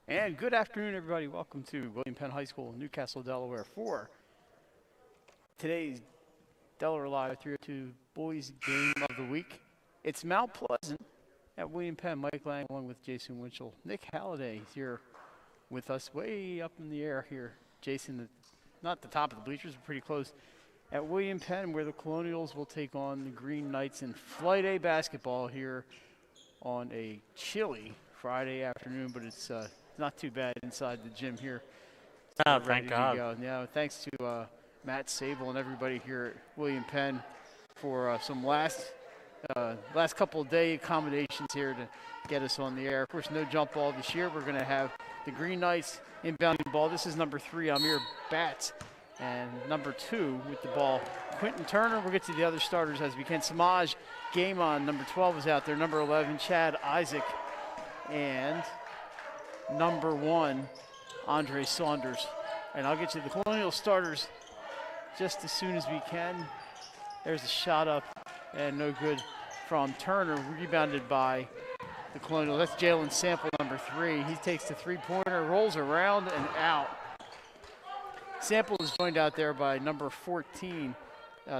And good afternoon, everybody. Welcome to William Penn High School in Newcastle, Delaware for today's Delaware Live 302 Boys Game of the Week. It's Mount Pleasant at William Penn. Mike Lang along with Jason Winchell. Nick Halliday is here with us way up in the air here. Jason, not the top of the bleachers, but pretty close. At William Penn, where the Colonials will take on the Green Knights in Flight A basketball here on a chilly Friday afternoon, but it's not too bad inside the gym here. Oh, thank God. Yeah, thanks to Matt Sable and everybody here at William Penn for some last couple of day accommodations here to get us on the air. Of course, no jump ball this year. We're going to have the Green Knights inbounding ball. This is number 3, Amir Batts, and number 2 with the ball, Quentin Turner. We'll get to the other starters as we can. Samaj Game-On, number 12 is out there. Number 11, Chad Isaac, and number 1, Andre Saunders. And I'll get you the Colonial starters just as soon as we can. There's a shot up and no good from Turner, rebounded by the Colonial. That's Jalen Sample, number 3. He takes the three-pointer, rolls around and out. Sample is joined out there by number 14,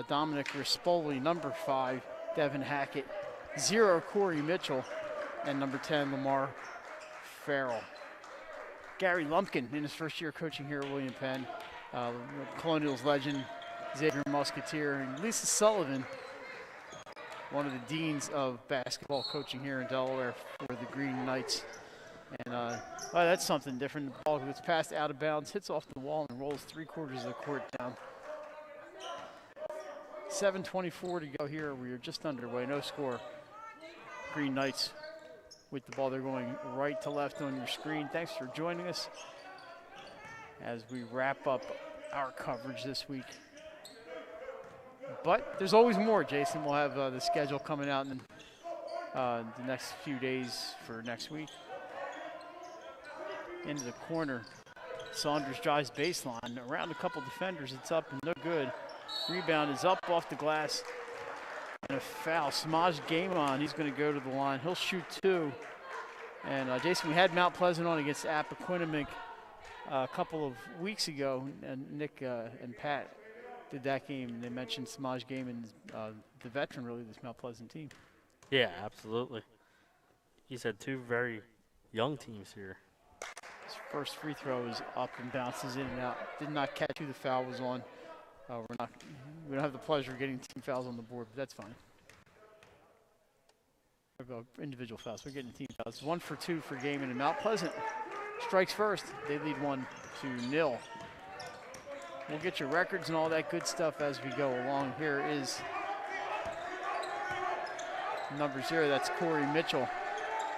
Dominic Rispoli, number 5, Devin Hackett, 0, Corey Mitchell, and number 10, Lamar Farrell. Gary Lumpkin in his first year coaching here at William Penn. Colonials legend, Xavier Musketeer, and Lisa Sullivan, one of the deans of basketball coaching here in Delaware for the Green Knights. And that's something different. The ball gets passed out of bounds, hits off the wall, and rolls 3/4 of the court down. 7:24 to go here. We are just underway. No score. Green Knights with the ball. They're going right to left on your screen. Thanks for joining us as we wrap up our coverage this week. But there's always more, Jason. We'll have the schedule coming out in the next few days for next week. Into the corner. Saunders drives baseline. Around a couple defenders. It's up and no good. Rebound is up off the glass. And a foul. Samaj Game-On. He's going to go to the line. He'll shoot 2. And Jason, we had Mount Pleasant on against Appoquinimink a couple of weeks ago. And Nick and Pat did that game. And they mentioned Samaj Game-On, the veteran, really, this Mount Pleasant team. Yeah, absolutely. He's had 2 very young teams here. His first free throw is up and bounces in and out. Did not catch who the foul was on. We don't have the pleasure of getting team fouls on the board, but that's fine. Individual fouls. We're getting team fouls. 1 for 2 for Game-On, and Mount Pleasant strikes first. They lead 1-0. We'll get your records and all that good stuff as we go along. Here is number 0. That's Corey Mitchell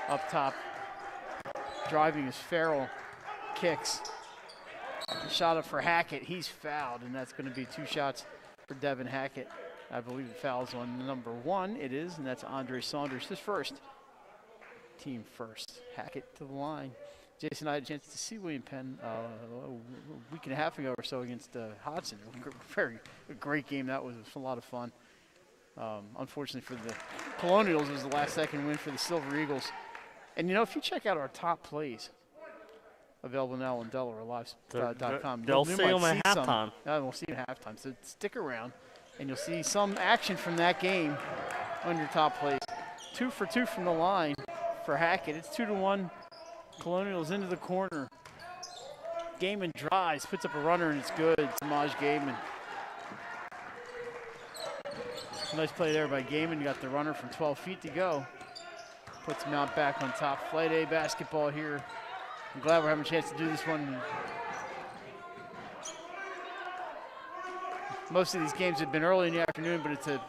up top. Driving is Farrell. Kicks. Shot up for Hackett. He's fouled, and that's going to be 2 shots for Devin Hackett. I believe the foul's on number 1. It is, and that's Andre Saunders, his first. Team first. Hackett to the line. Jason and I had a chance to see William Penn a week and a half ago or so against Hodson. A great game. That was a lot of fun. Unfortunately for the Colonials, it was the last-second win for the Silver Eagles. And, you know, if you check out our top plays, available now on DelawareLive.com. They'll see them at halftime. We'll see them at halftime. So stick around, and you'll see some action from that game on your top plays. 2 for 2 from the line for Hackett. It's 2-1. Colonials into the corner. Game-On drives, puts up a runner, and it's good. Samaj Game-On. Nice play there by Game-On. You got the runner from 12 feet to go. Puts Mount back on top. Flight A basketball here. I'm glad we're having a chance to do this one. Most of these games have been early in the afternoon, but it's a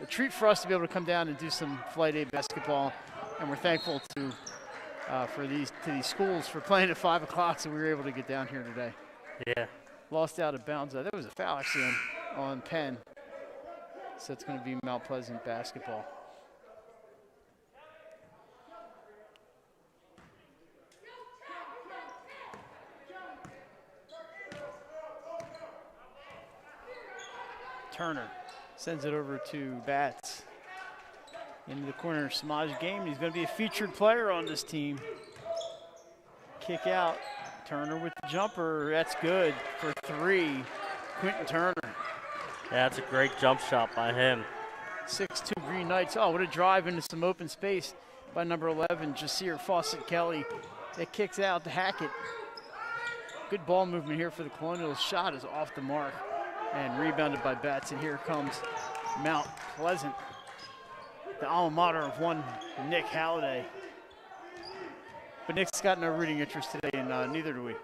treat for us to be able to come down and do some Flight A basketball. And we're thankful to these schools for playing at 5 o'clock, so we were able to get down here today. Yeah. Lost out of bounds. There was a foul actually on Penn. So it's going to be Mount Pleasant basketball. Turner sends it over to Batts. Into the corner, Samaj Game. He's going to be a featured player on this team. kick out. Turner with the jumper. That's good for 3. Quentin Turner. Yeah, that's a great jump shot by him. 6-2 Green Knights. Oh, what a drive into some open space by number 11, Jasir Fawcett-Kelly. It kicks out to Hackett. Good ball movement here for the Colonials. Shot is off the mark and rebounded by Betts. And here comes Mount Pleasant, the alma mater of one Nick Halliday. But Nick's got no rooting interest today, and neither do we.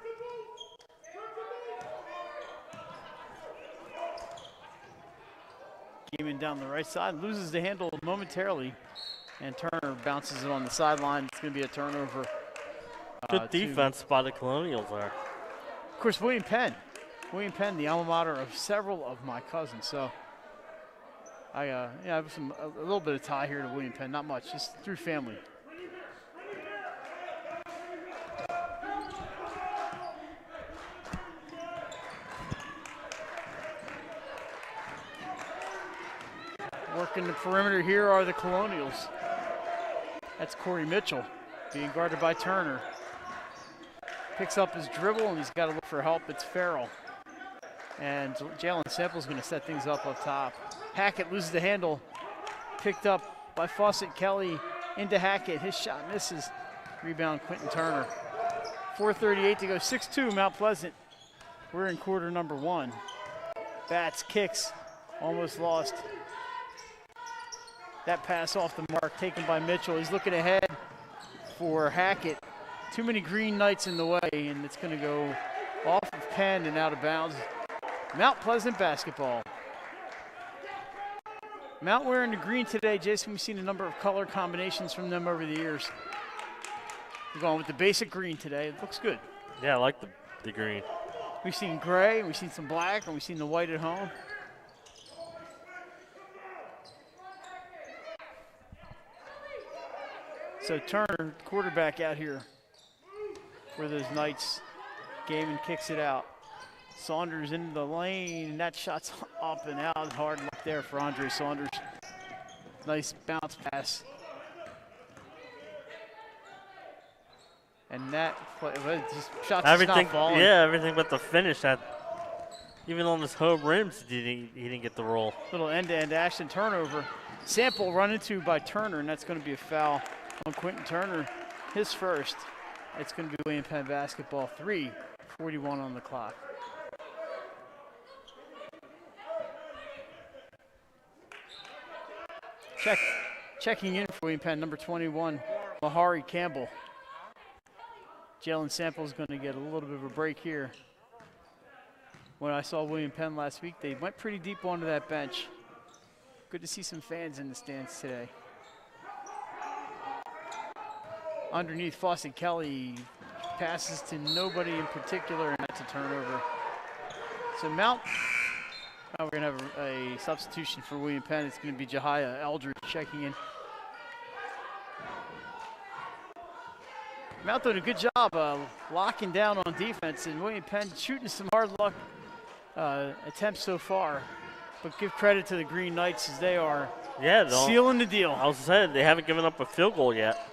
Gaiman down the right side, loses the handle momentarily, and Turner bounces it on the sideline. It's going to be a turnover. Good defense by the Colonials there. Of course, William Penn, the alma mater of several of my cousins. So I have a little bit of tie here to William Penn, not much, just through family. Working the perimeter here are the Colonials. That's Corey Mitchell being guarded by Turner. Picks up his dribble and he's got to look for help. It's Farrell. And Jalen Sample's going to set things up top. Hackett loses the handle. Picked up by Fawcett-Kelly into Hackett. His shot misses. Rebound Quentin Turner. 4:38 to go. 6-2 Mount Pleasant. We're in quarter number 1. Bats kicks. Almost lost. That pass off the mark taken by Mitchell. He's looking ahead for Hackett. Too many Green Knights in the way, and it's going to go off of Penn and out of bounds. Mount Pleasant basketball. Mount wearing the green today. Jason, we've seen a number of color combinations from them over the years. We're going with the basic green today. It looks good. Yeah, I like the green. We've seen gray, we've seen some black, and we've seen the white at home. So Turner, quarterback out here for those Knights. Gaiman kicks it out. Saunders into the lane, and that shot's up and out. Hard luck there for Andre Saunders. Nice bounce pass. And that just shots everything, not falling. Yeah, everything but the finish. That even on his home rims, he didn't get the roll. Little end-to-end action turnover. Sample run into by Turner, and that's going to be a foul on Quentin Turner, his first. It's going to be William Penn basketball. 3:41 on the clock. Checking in for William Penn, number 21, Mahari Campbell. Jalen Sample's going to get a little bit of a break here. When I saw William Penn last week, they went pretty deep onto that bench. Good to see some fans in the stands today. Underneath, Fawcett-Kelly passes to nobody in particular, and that's a turnover. So Mount, now we're going to have a substitution for William Penn. It's going to be Jahia Eldridge checking in. Mount doing a good job locking down on defense, and William Penn shooting some hard luck attempts so far. But give credit to the Green Knights as they are sealing the deal. I was saying they haven't given up a field goal yet.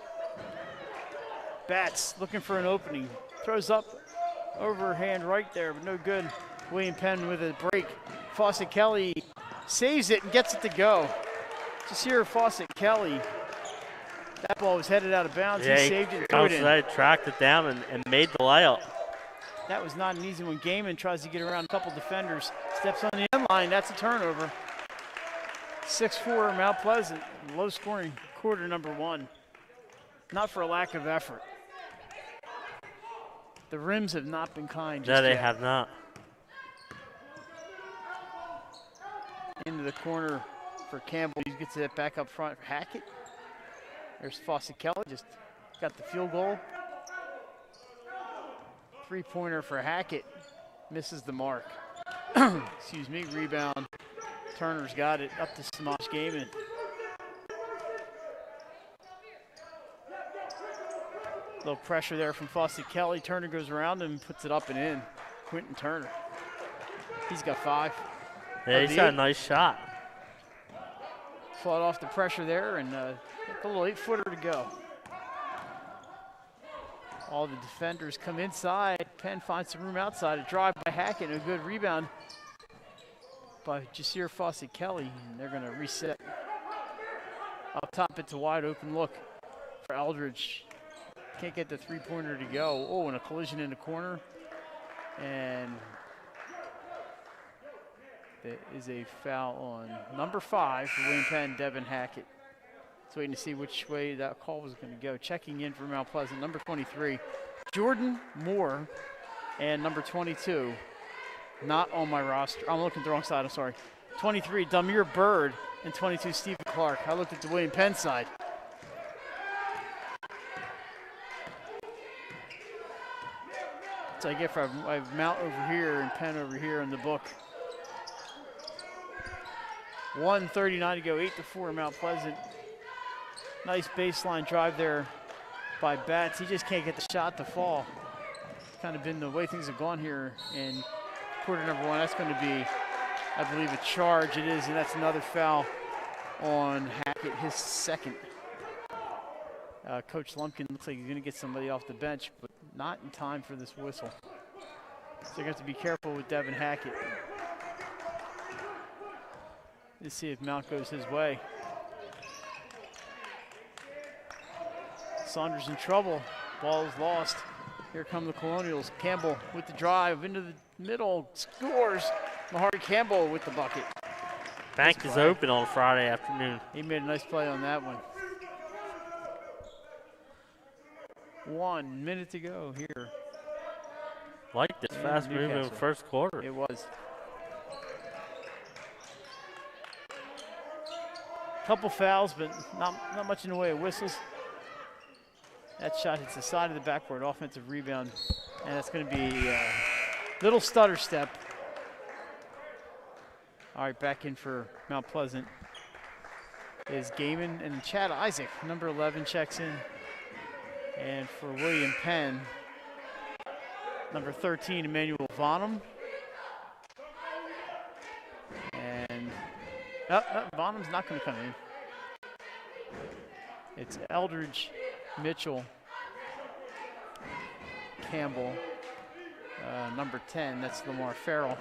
Bats looking for an opening. Throws up overhand right there, but no good. William Penn with a break. Fawcett-Kelly saves it and gets it to go. Jasir Fawcett-Kelly. That ball was headed out of bounds. Yeah, he saved it and threw it in. Tracked it down and made the layup. That was not an easy one. Gaiman tries to get around a couple defenders. Steps on the end line. That's a turnover. 6-4 Mount Pleasant. Low scoring quarter number 1. Not for a lack of effort. The rims have not been kind just yet. No, they yet. have not. Into the corner for Campbell. He gets it back up front for Hackett. There's Fawcett-Kelly, just got the field goal. 3-pointer for Hackett, misses the mark. Excuse me, rebound. Turner's got it, up to Smosh Gaiman. Little pressure there from Fawcett-Kelly. Turner goes around him and puts it up and in. Quentin Turner, he's got 5. Yeah, he's got a nice shot. Fought off the pressure there, and a little 8-footer to go. All the defenders come inside. Penn finds some room outside. A drive by Hackett and a good rebound by Jasir Fawcett-Kelly. And they're going to reset. Up top, it's a wide open look for Eldridge. Can't get the three-pointer to go. Oh, and a collision in the corner. And there is a foul on number 5 for William Penn, Devin Hackett. Just waiting to see which way that call was going to go. Checking in for Mount Pleasant, number 23, Jordan Moore, and number 22, not on my roster. I'm looking at the wrong side, I'm sorry. 23, Damir Bird, and 22, Stephen Clark. I looked at the William Penn side. So I get for I have Mount over here and Penn over here in the book. 1:39 to go, 8-4 Mount Pleasant. Nice baseline drive there by Batts. He just can't get the shot to fall. It's kind of been the way things have gone here in quarter number 1. That's going to be, I believe, a charge. It is, and that's another foul on Hackett, his second. Coach Lumpkin looks like he's going to get somebody off the bench, but not in time for this whistle. So you're going to have to be careful with Devin Hackett. Let's see if Mount goes his way. Saunders in trouble. Ball is lost. Here come the Colonials. Campbell with the drive into the middle. Scores. Mahari Campbell with the bucket. Bank is open on Friday afternoon. He made a nice play on that one. 1 minute to go here. Like this fast move in the first quarter. It was. Couple fouls, but not much in the way of whistles. That shot hits the side of the backboard, offensive rebound, and that's going to be a little stutter step. All right, back in for Mount Pleasant is Gaiman, and Chad Isaac, number 11, checks in. And for William Penn, number 13, Emmanuel Bonham. And Bonham's not going to come in. It's Eldridge, Mitchell, Campbell, number 10, that's Lamar Farrell,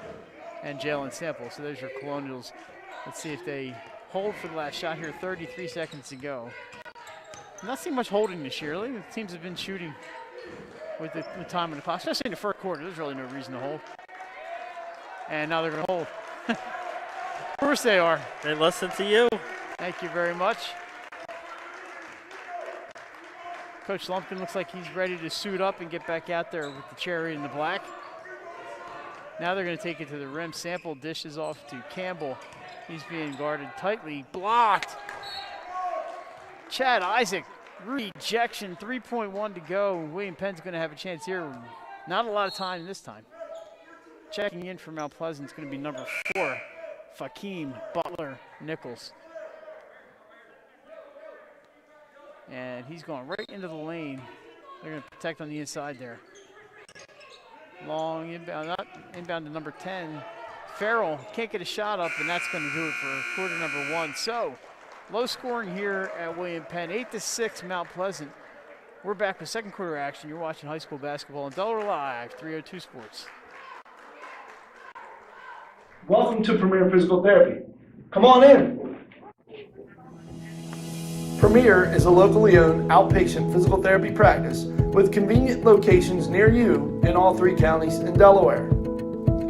and Jalen Sample. So there's your Colonials. Let's see if they hold for the last shot here. 33 seconds to go. Not seeing much holding this year. The teams have been shooting with the time in the clock, especially in the first quarter. There's really no reason to hold. And now they're going to hold. Of course they are. They listen to you. Thank you very much. Coach Lumpkin looks like he's ready to suit up and get back out there with the cherry and the black. Now they're going to take it to the rim. Sample dishes off to Campbell. He's being guarded tightly. Blocked. Chad Isaac, rejection, 3.1 to go. William Penn's going to have a chance here. Not a lot of time this time. Checking in for Mount Pleasant is going to be number 4, Fakeem Butler Nichols. And he's going right into the lane. They're going to protect on the inside there. Long inbound, not inbound to number 10. Farrell can't get a shot up, and that's going to do it for quarter number 1. So, low scoring here at William Penn, 8-6 Mount Pleasant. We're back with second quarter action. You're watching high school basketball on Delaware Live, 302 Sports. Welcome to Premier Physical Therapy. Come on in. Premier is a locally owned outpatient physical therapy practice with convenient locations near you in all 3 counties in Delaware.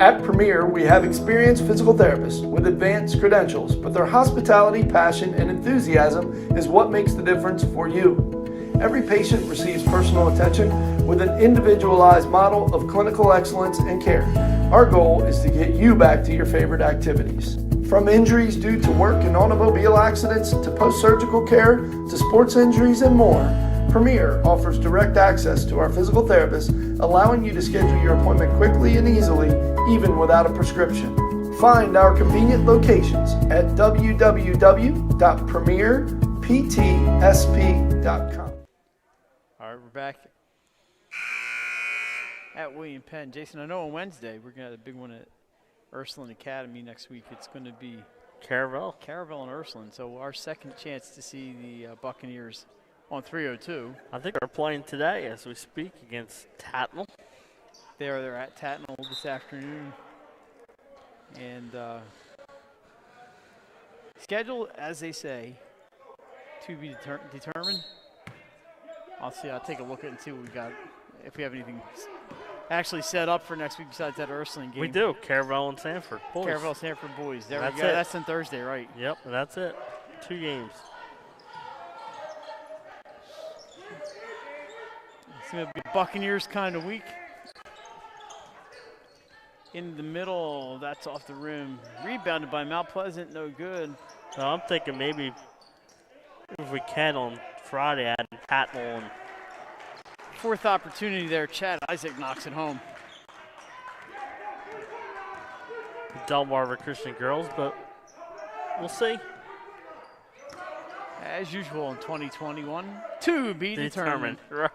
At Premier, we have experienced physical therapists with advanced credentials, but their hospitality, passion, and enthusiasm is what makes the difference for you. Every patient receives personal attention with an individualized model of clinical excellence and care. Our goal is to get you back to your favorite activities. From injuries due to work and automobile accidents to post-surgical care to sports injuries and more, Premier offers direct access to our physical therapists, allowing you to schedule your appointment quickly and easily, even without a prescription. Find our convenient locations at www.premierptsp.com. All right, we're back at William Penn. Jason, I know on Wednesday we're going to have a big one at Ursuline Academy next week. It's going to be Caravel and Ursuline. So our second chance to see the Buccaneers on 302. I think they're playing today as we speak against Tatnall. They're at Tatnall this afternoon. And schedule, as they say, to be determined. I'll take a look at it and see what we got, if we have anything actually set up for next week besides that Ursuline game. We do. Caravel and Sanford boys. Caravel, Sanford boys. There That's we go. it. That's on Thursday, right? Yep, that's it. 2 games. It's going to be a Buccaneers kind of week. In the middle, that's off the rim. Rebounded by Mount Pleasant, no good. So I'm thinking maybe if we can on Friday add Tatnall and Fourth opportunity there. Chad Isaac knocks it home. Delmarva Christian girls, but we'll see. As usual in 2021, to be determined. Right.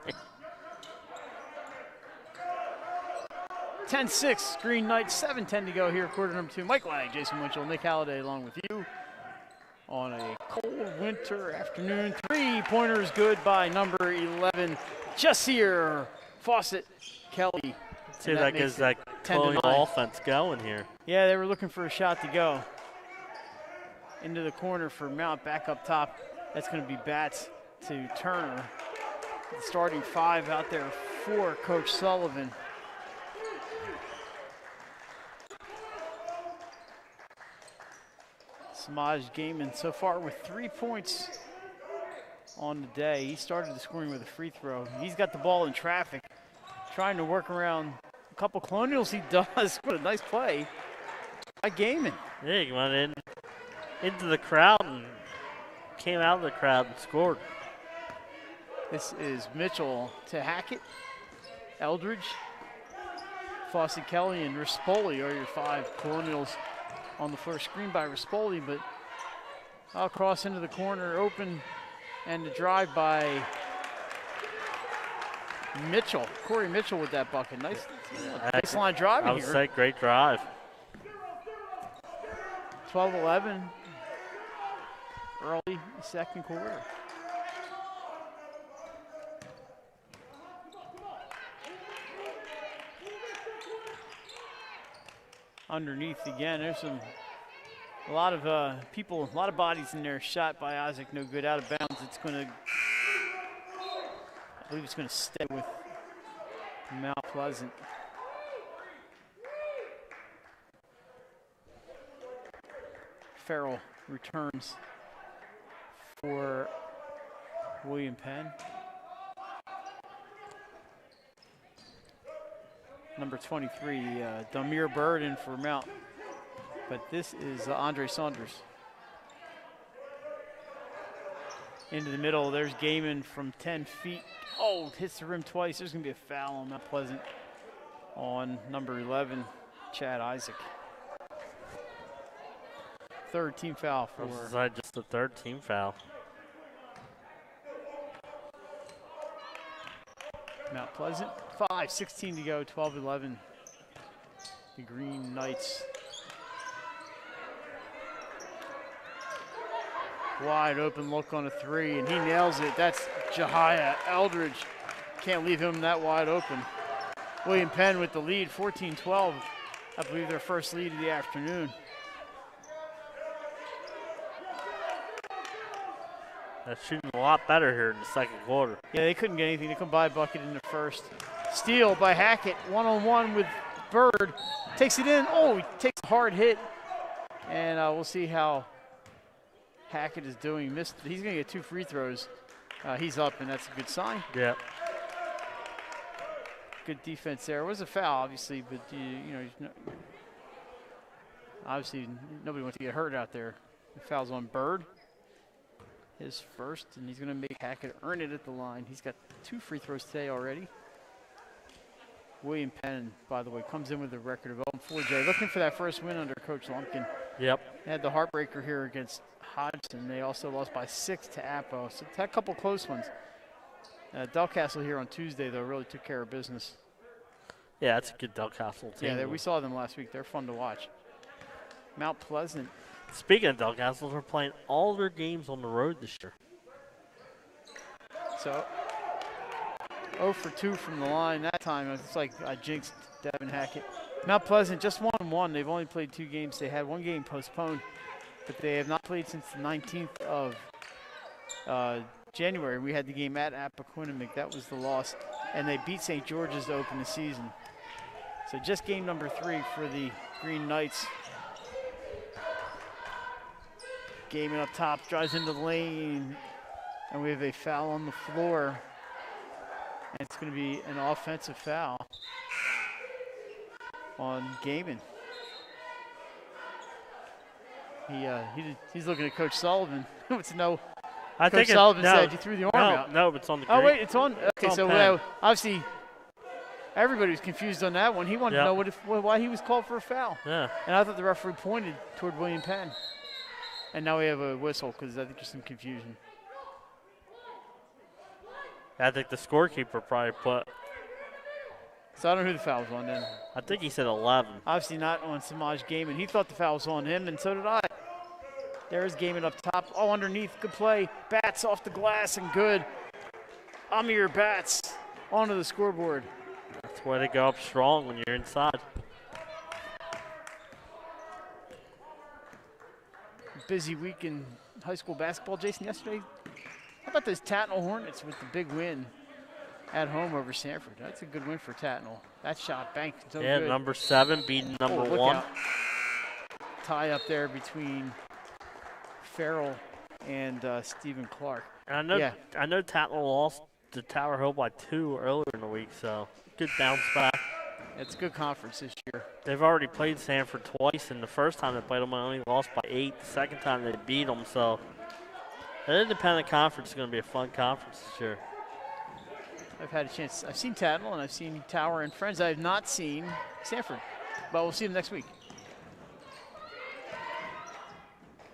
10-6, Green Knights, 7:10 to go here, quarter number 2. Mike Lang, Jason Winchell, Nick Halliday along with you on a cold winter afternoon. 3-pointers good by number 11, Jessier Fawcett Kelly. See if that gets that Colonial offense going here. Yeah, they were looking for a shot to go. Into the corner for Mount, back up top. That's going to be Batts to Turner. The starting 5 out there for Coach Sullivan. Samaj Gaiman so far with 3 points on the day. He started the scoring with a free throw. He's got the ball in traffic, trying to work around a couple Colonials. He does. What a nice play by Gaiman. Yeah, he went into the crowd and came out of the crowd and scored. This is Mitchell to Hackett, Eldridge, Fawcett Kelly, and Rispoli are your 5 Colonials on the floor. Screen by Rispoli, but I'll cross into the corner, open, and the drive by Mitchell. Corey Mitchell with that bucket. Nice baseline drive here. I would say great drive. 12-11, early second quarter. Underneath again, there's a lot of people, a lot of bodies in there. Shot by Isaac, no good, out of bounds. It's going to, I believe it's going to stay with Mount Pleasant. Farrell returns for William Penn. Number 23, Damir Bird in for Mount. But this is Andre Saunders. Into the middle, there's Gaiman from 10 feet. Oh, hits the rim twice. There's going to be a foul on Mount Pleasant on number 11, Chad Isaac. Third team foul for. Just the third team foul. Mount Pleasant, 5:16 to go, 12-11. The Green Knights. Wide open look on a 3, and he nails it. That's Jahia Eldridge. Can't leave him that wide open. William Penn with the lead, 14-12. I believe their first lead of the afternoon. They're shooting a lot better here in the second quarter. Yeah, they couldn't get anything. They couldn't buy a bucket in the first. Steal by Hackett, one-on-one with Bird. Takes it in. Oh, he takes a hard hit. And we'll see how Hackett is doing. He's going to get 2 free throws. He's up, and that's a good sign. Yeah. Good defense there. It was a foul, obviously, but obviously nobody wants to get hurt out there. The foul's on Bird. His first, and he's going to make Hackett earn it at the line. He's got 2 free throws today already. William Penn, by the way, comes in with a record of 0-4. Looking for that first win under Coach Lumpkin. Yep. They had the heartbreaker here against Hodgson. They also lost by 6 to Appo. So had a couple close ones. Delcastle here on Tuesday, though, really took care of business. Yeah, that's a good Delcastle team. Yeah, we saw them last week. They're fun to watch. Mount Pleasant. Speaking of Delcastle, they're playing all their games on the road this year. So 0 for 2 from the line that time. It's like I jinxed Devin Hackett. Mount Pleasant just won 1. They've only played 2 games. They had 1 game postponed, but they have not played since the 19th of January. We had the game at Appoquinimink. That was the loss, and they beat St. George's to open the season. So just game number 3 for the Green Knights. Gaming up top, drives into the lane, and we have a foul on the floor. And it's going to be an offensive foul on Gaiman. He's looking at Coach Sullivan. It's no. Coach Sullivan said you threw the arm out. No, it's on the green. Oh, wait, it's on. Okay, it's on so obviously everybody was confused on that one. He wanted to know why he was called for a foul. Yeah. And I thought the referee pointed toward William Penn. And now we have a whistle because I think there's some confusion. I think the scorekeeper probably put. So I don't know who the foul was on then. I think he said 11. Obviously not on Samaj Gaiman. He thought the foul was on him, and so did I. There's Gaiman up top. Oh, underneath. Good play. Bats off the glass and good. Amir Bats onto the scoreboard. That's why they go up strong when you're inside. Busy week in high school basketball, Jason, yesterday. How about those Tatnall Hornets with the big win at home over Sanford? That's a good win for Tatnall. That shot banked so good. Number 7 beating number 1. Out. Tie up there between Farrell and Stephen Clark. And I know Tatnall lost to Tower Hill by 2 earlier in the week, so good bounce back. It's a good conference this year. They've already played Sanford twice, and the first time they played them, they only lost by 8. The second time they beat them, so an independent conference is going to be a fun conference this year. I've had a chance. I've seen Tatnall and I've seen Tower and Friends. I have not seen Sanford, but we'll see them next week.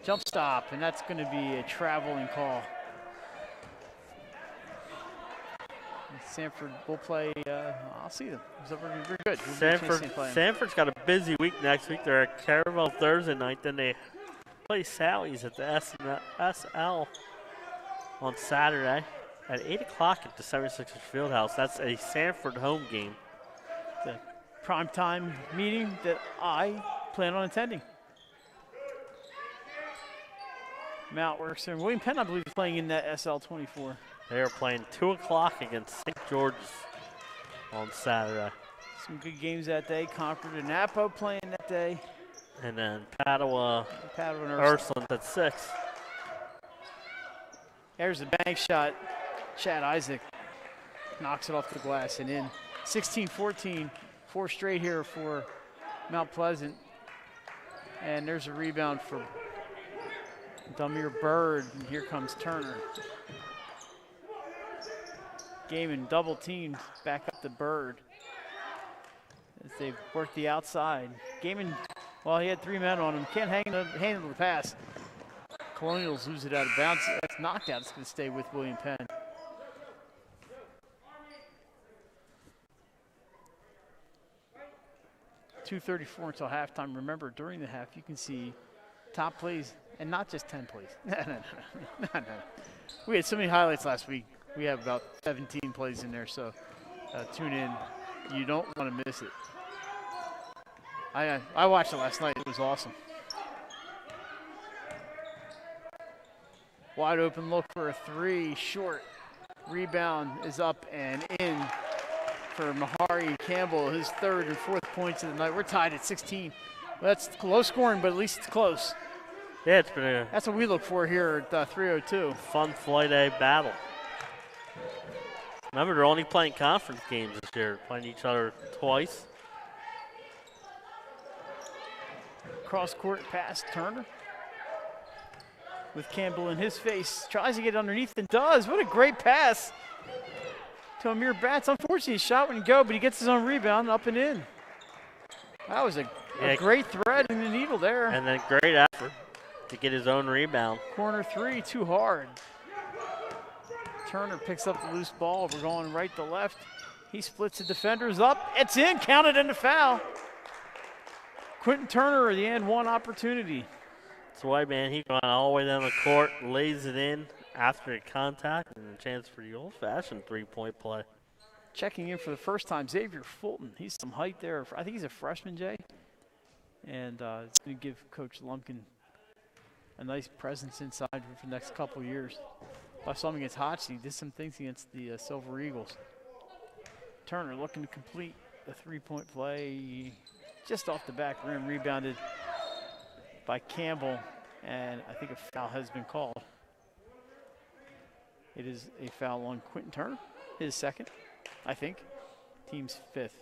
Jump stop, and that's going to be a traveling call. Sanford will play. I'll see them. We're good. Sanford's got a busy week next week. They're at Caravel Thursday night. Then they play Sally's at the SL on Saturday at 8 o'clock at the 76ers Fieldhouse. That's a Sanford home game. It's a primetime meeting that I plan on attending. Mount works there. William Penn, I believe, is playing in that SL24. They are playing 2 o'clock against St. George's on Saturday. Some good games that day. Concord and Napo playing that day. And then Padua and Ursuline at 6. There's a bank shot. Chad Isaac knocks it off the glass and in. 16-14, 4 straight here for Mount Pleasant. And there's a rebound for Damir Bird, and here comes Turner. Gaiman double teamed back up to Bird as they work the outside. Gaiman, well, he had 3 men on him, can't handle the pass. Colonials lose it out of bounds. That's knocked out. It's going to stay with William Penn. .234 until halftime. Remember, during the half, you can see top plays, and not just 10 plays. No. We had so many highlights last week. We have about 17 plays in there, so tune in. You don't want to miss it. I watched it last night. It was awesome. Wide open look for a 3, short. Rebound is up and in for Mahari Campbell, his 3rd and 4th points of the night. We're tied at 16. Well, that's low scoring, but at least it's close. Yeah, it's been that's what we look for here at 302. Fun Flight A battle. Remember, they're only playing conference games this year, playing each other twice. Cross-court pass, Turner. With Campbell in his face, tries to get underneath and does. What a great pass to Amir Bats. Unfortunately, his shot wouldn't go, but he gets his own rebound up and in. That was a great thread in the needle there. And then great effort to get his own rebound. Corner 3, too hard. Turner picks up the loose ball. We're going right to left. He splits the defenders up. It's in, counted in the foul. Quentin Turner, the and one opportunity. That's why, man, he gone all the way down the court, lays it in after the contact and a chance for the old-fashioned three-point play. Checking in for the first time, Xavier Fulton. He's some height there. I think he's a freshman, Jay. And it's going to give Coach Lumpkin a nice presence inside for the next couple of years. I saw him against Hodgson. He did some things against the Silver Eagles. Turner looking to complete a three-point play just off the back rim, rebounded by Campbell, and I think a foul has been called. It is a foul on Quentin Turner, his second, I think. Team's fifth.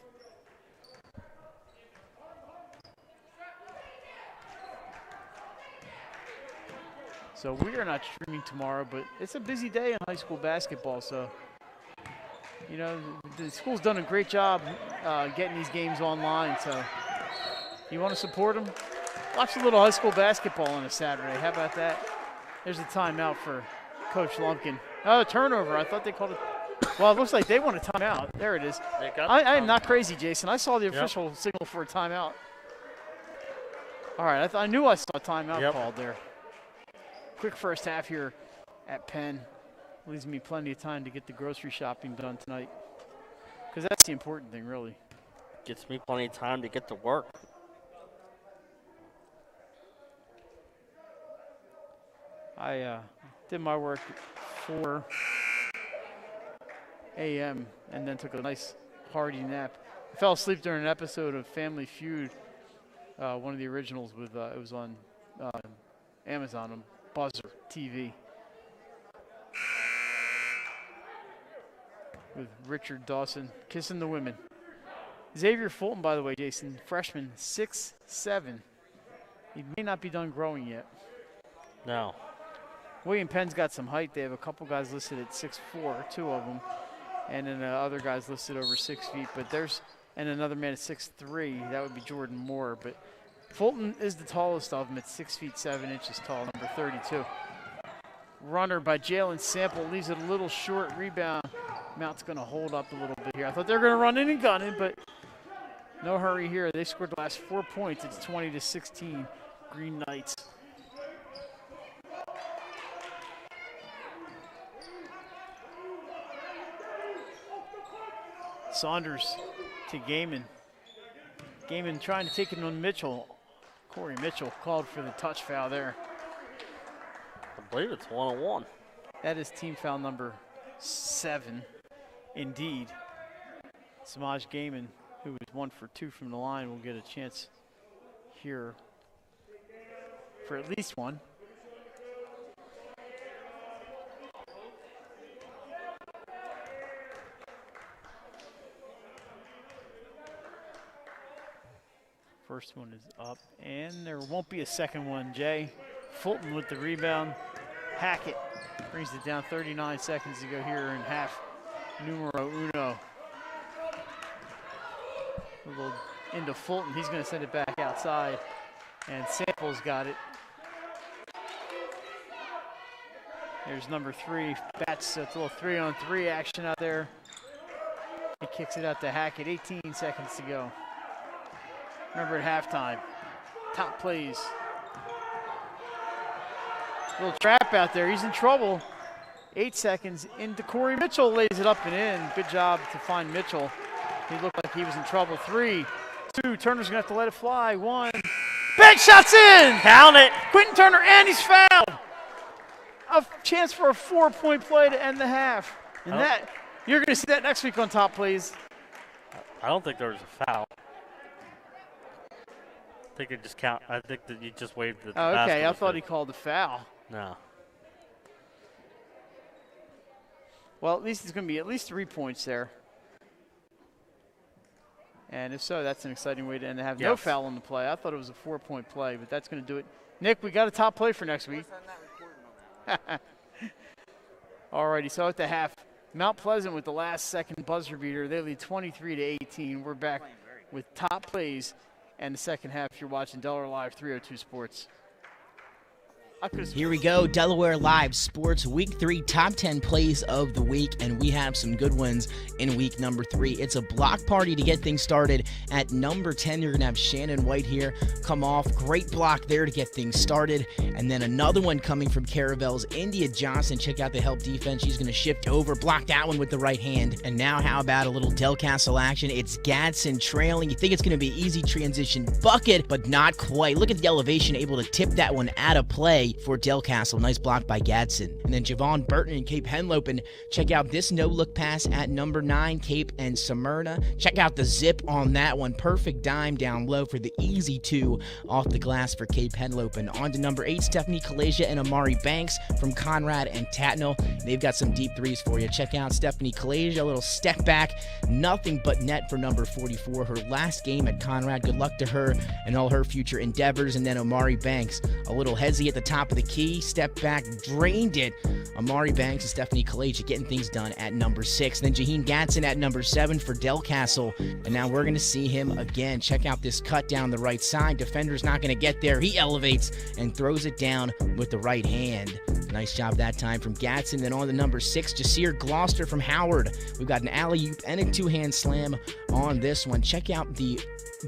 So we are not streaming tomorrow, but it's a busy day in high school basketball. So, you know, the school's done a great job getting these games online. So you want to support them? Watch a little high school basketball on a Saturday. How about that? There's a timeout for Coach Lumpkin. Oh, turnover. I thought they called it. Well, it looks like they want a timeout. There it is. I am not crazy, Jason. I saw the official signal for a timeout. All right, I knew I saw a timeout called there. Quick first half here at Penn. Leaves me plenty of time to get the grocery shopping done tonight. Because that's the important thing, really. Gets me plenty of time to get to work. I did my work at 4 a.m. and then took a nice hearty nap. I fell asleep during an episode of Family Feud, one of the originals with it was on Amazon on Buzzer TV with Richard Dawson kissing the women. Xavier Fulton, by the way, Jason, freshman, 6'7". He may not be done growing yet. No. William Penn's got some height. They have a couple guys listed at 6'4", two of them, and then other guys listed over 6 feet. But and another man at 6'3". That would be Jordan Moore. But Fulton is the tallest of them at 6 feet 7 inches tall, number 32. Runner by Jalen Sample leaves it a little short. Rebound. Mount's going to hold up a little bit here. I thought they were going to run in and gun it, but no hurry here. They scored the last 4 points. It's 20-16, Green Knights. Saunders to Gaiman. Gaiman trying to take it on Mitchell. Corey Mitchell called for the touch foul there. I believe it's 1-on-1. That is team foul number 7. Indeed. Samaj Gaiman, who was 1 for 2 from the line, will get a chance here for at least one. First one is up, and there won't be a second one, Jay. Fulton with the rebound. Hackett brings it down. 39 seconds to go here in half. Numero uno. A little into Fulton. He's going to send it back outside, and Sample's got it. There's number 3. Bats a little 3-on-3 action out there. He kicks it out to Hackett. 18 seconds to go. Remember at halftime, top plays. Little trap out there, he's in trouble. 8 seconds into Corey Mitchell, lays it up and in. Good job to find Mitchell. He looked like he was in trouble. 3, 2, Turner's gonna have to let it fly. 1, big shot's in! Count it! Quentin Turner, and he's fouled. A chance for a 4-point play to end the half. And that, you're gonna see that next week on Top Plays. I don't think there was a foul. I think it just count. I think that you just waved the Oh, okay, I basket. thought he called the foul. No. Well, at least it's going to be at least 3 points there. And if so, that's an exciting way to end. Have no foul on the play. I thought it was a 4-point play, but that's going to do it. Nick, we got a top play for next week. All righty, so at the half, Mount Pleasant with the last second buzzer beater. They lead 23-18. We're back with top plays and the second half. You're watching Delaware Live 302 Sports. Here we go, Delaware Live Sports Week 3 Top 10 Plays of the Week, and we have some good ones in week number 3. It's a block party to get things started. At number 10, you're going to have Shannon White here come off. Great block there to get things started. And then another one coming from Caravel's India Johnson. Check out the help defense. She's going to shift over, block that one with the right hand. And now how about a little Del Castle action? It's Gadsden trailing. You think it's going to be easy transition bucket, but not quite. Look at the elevation, able to tip that one out of play for Del Castle. Nice block by Gadsden. And then Javon Burton and Cape Henlopen. Check out this no-look pass at number 9, Cape and Smyrna. Check out the zip on that one. Perfect dime down low for the easy 2 off the glass for Cape Henlopen. On to number 8, Stephanie Kalasia and Amari Banks from Conrad and Tatnall. They've got some deep threes for you. Check out Stephanie Kalasia, a little step back. Nothing but net for number 44. Her last game at Conrad. Good luck to her and all her future endeavors. And then Amari Banks, a little hezzy at the top of the key, step back, drained it. Amari Banks and Stephanie Kalajic getting things done at number 6. Then Jaheen Gadsden at number 7 for Del Castle. And now we're going to see him again. Check out this cut down the right side. Defender's not going to get there. He elevates and throws it down with the right hand. Nice job that time from Gadsden. Then on to number 6, Jasir Gloucester from Howard. We've got an alley-oop and a two-hand slam on this one. Check out the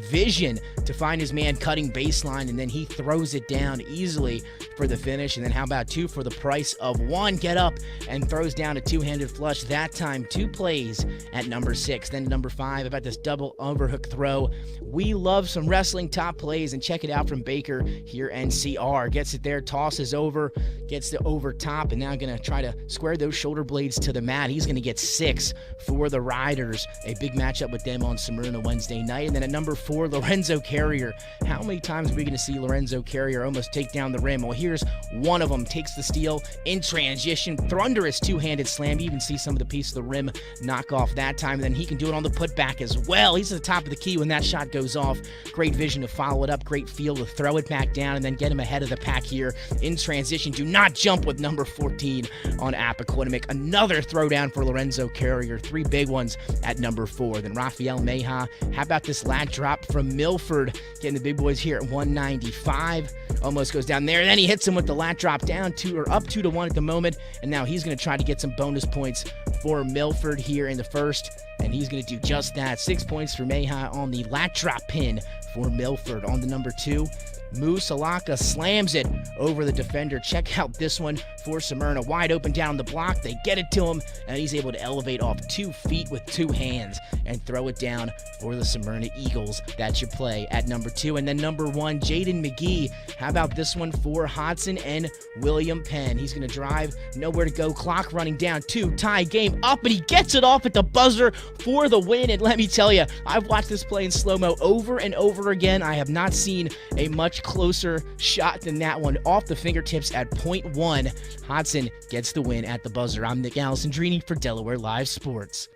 vision to find his man cutting baseline, and then he throws it down easily for the finish. And then how about 2 for the price of 1? Get up and throws down a two-handed flush. That time 2 plays at number 6. Then number 5, about this double overhook throw. We love some wrestling top plays, and check it out from Baker here. NCR gets it there, tosses over, gets the over top, and now going to try to square those shoulder blades to the mat. He's going to get 6 for the Riders. A big matchup with them on Smyrna Wednesday night. And then at number 4, Lorenzo Carrier. How many times are we going to see Lorenzo Carrier almost take down the rim? Well, here's one of them. Takes the steal in transition. Thunderous two-handed slam. You even see some of the piece of the rim knock off that time. And then he can do it on the putback as well. He's at the top of the key when that shot goes off. Great vision to follow it up. Great feel to throw it back down and then get him ahead of the pack here in transition. Do not jump with number 14 on Appoquinimink. Another throwdown for Lorenzo Carrier. 3 big ones at number 4. Then Rafael Meja. How about this lat drop from Milford? Getting the big boys here at 195. Almost goes down there. Then he hits him with the lat drop down 2 or up 2-1 at the moment. And now he's going to try to get some bonus points for Milford here in the first. And he's going to do just that. 6 points for Meja on the lat drop pin for Milford. On the number 2, Musalaka slams it over the defender. Check out this one for Smyrna. Wide open down the block. They get it to him, and he's able to elevate off 2 feet with 2 hands and throw it down for the Smyrna Eagles. That's your play at number 2. And then number 1, Jaden McGee. How about this one for Hodson and William Penn? He's going to drive, nowhere to go. Clock running down 2. Tie game up, and he gets it off at the buzzer for the win. And let me tell you, I've watched this play in slow-mo over and over again. I have not seen a much closer shot than that one. Off the fingertips at .1. Hodson gets the win at the buzzer. I'm Nick Alessandrini for Delaware Live Sports.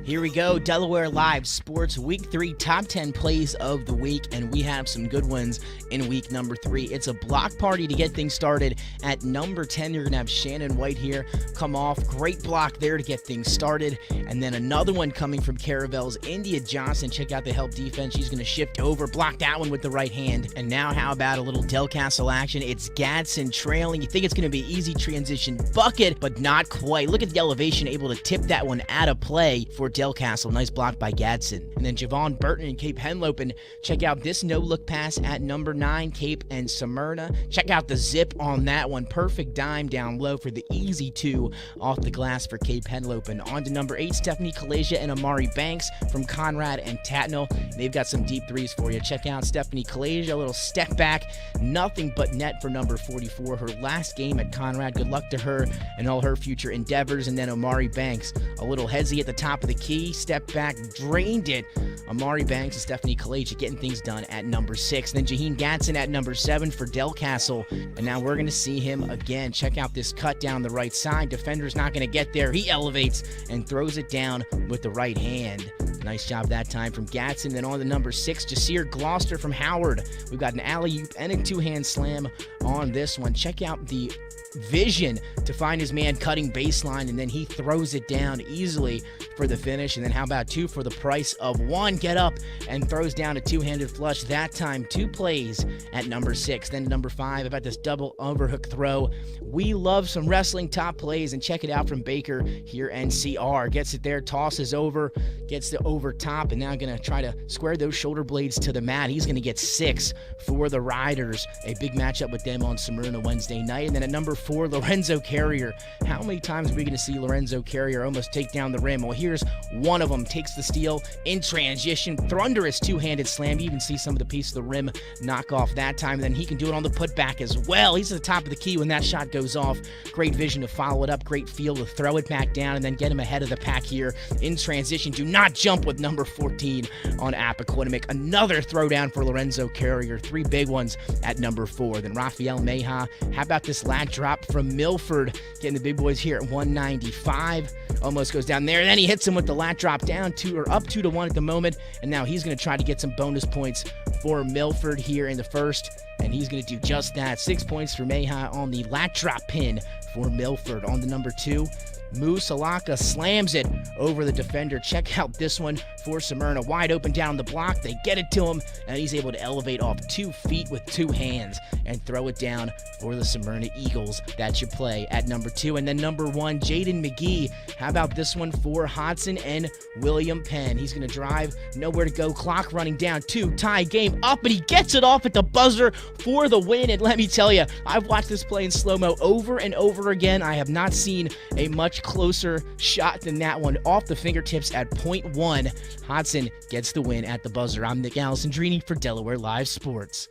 Here we go, Delaware Live Sports Week 3 Top 10 Plays of the Week, and we have some good ones in week number 3. It's a block party to get things started. At number 10, you're going to have Shannon White here come off. Great block there to get things started. And then another one coming from Caravel's India Johnson. Check out the help defense. She's going to shift over, block that one with the right hand. And now how about a little Del Castle action? It's Gadsden trailing. You think it's going to be easy transition bucket, but not quite. Look at the elevation, able to tip that one out of play for Del Castle. Nice block by Gadsden. And then Javon Burton and Cape Henlopen. Check out this no-look pass at number 9, Cape and Smyrna. Check out the zip on that one. Perfect dime down low for the easy 2 off the glass for Cape Henlopen. On to number 8, Stephanie Kalasia and Amari Banks from Conrad and Tatnall. They've got some deep threes for you. Check out Stephanie Kalasia, a little step back. Nothing but net for number 44. Her last game at Conrad. Good luck to her and all her future endeavors. And then Amari Banks, a little hezzy at the top of the key, step back, drained it. Amari Banks and Stephanie Kalajic getting things done at number 6. Then Jaheen Gadsden at number 7 for Del Castle. And now we're going to see him again. Check out this cut down the right side. Defender's not going to get there. He elevates and throws it down with the right hand. Nice job that time from Gadsden. Then on to number 6, Jasir Gloucester from Howard. We've got an alley-oop and a two-hand slam on this one. Check out the vision to find his man cutting baseline, and then he throws it down easily for the finish. And then how about 2 for the price of 1? Get up and throws down a two-handed flush. That time 2 plays at number 6. Then number 5 about this double overhook throw. We love some wrestling top plays, and check it out from Baker here. NCR gets it there, tosses over, gets the over top, and now going to try to square those shoulder blades to the mat. He's going to get 6 for the Riders. A big matchup with them on Smyrna Wednesday night. And then at number 4, Lorenzo Carrier. How many times are we going to see Lorenzo Carrier almost take down the rim? Well, here's one of them. Takes the steal in transition, thunderous two-handed slam. You even see some of the piece of the rim knock off that time. And then he can do it on the putback as well. He's at the top of the key when that shot goes off. Great vision to follow it up. Great feel to throw it back down and then get him ahead of the pack here in transition. Do not jump with number 14 on Appoquinimink. Another throwdown for Lorenzo Carrier. 3 big ones at number 4. Then Rafael Meja. How about this lat drop from Milford? Getting the big boys here at 195. Almost goes down there. And then he hits him with the lat drop down 2 or up 2-1 at the moment. And now he's going to try to get some bonus points for Milford here in the first. And he's going to do just that. 6 points for Meja on the lat drop pin for Milford. On the number 2, Musalaka slams it over the defender. Check out this one for Smyrna. Wide open down the block. They get it to him, and he's able to elevate off 2 feet with 2 hands and throw it down for the Smyrna Eagles. That's your play at number 2. And then number 1, Jaden McGee. How about this one for Hodson and William Penn? He's going to drive, nowhere to go. Clock running down 2. Tie game up, and he gets it off at the buzzer for the win. And let me tell you, I've watched this play in slow-mo over and over again. I have not seen a much closer shot than that one. Off the fingertips at .1. Hodson gets the win at the buzzer. I'm Nick Alessandrini for Delaware Live Sports.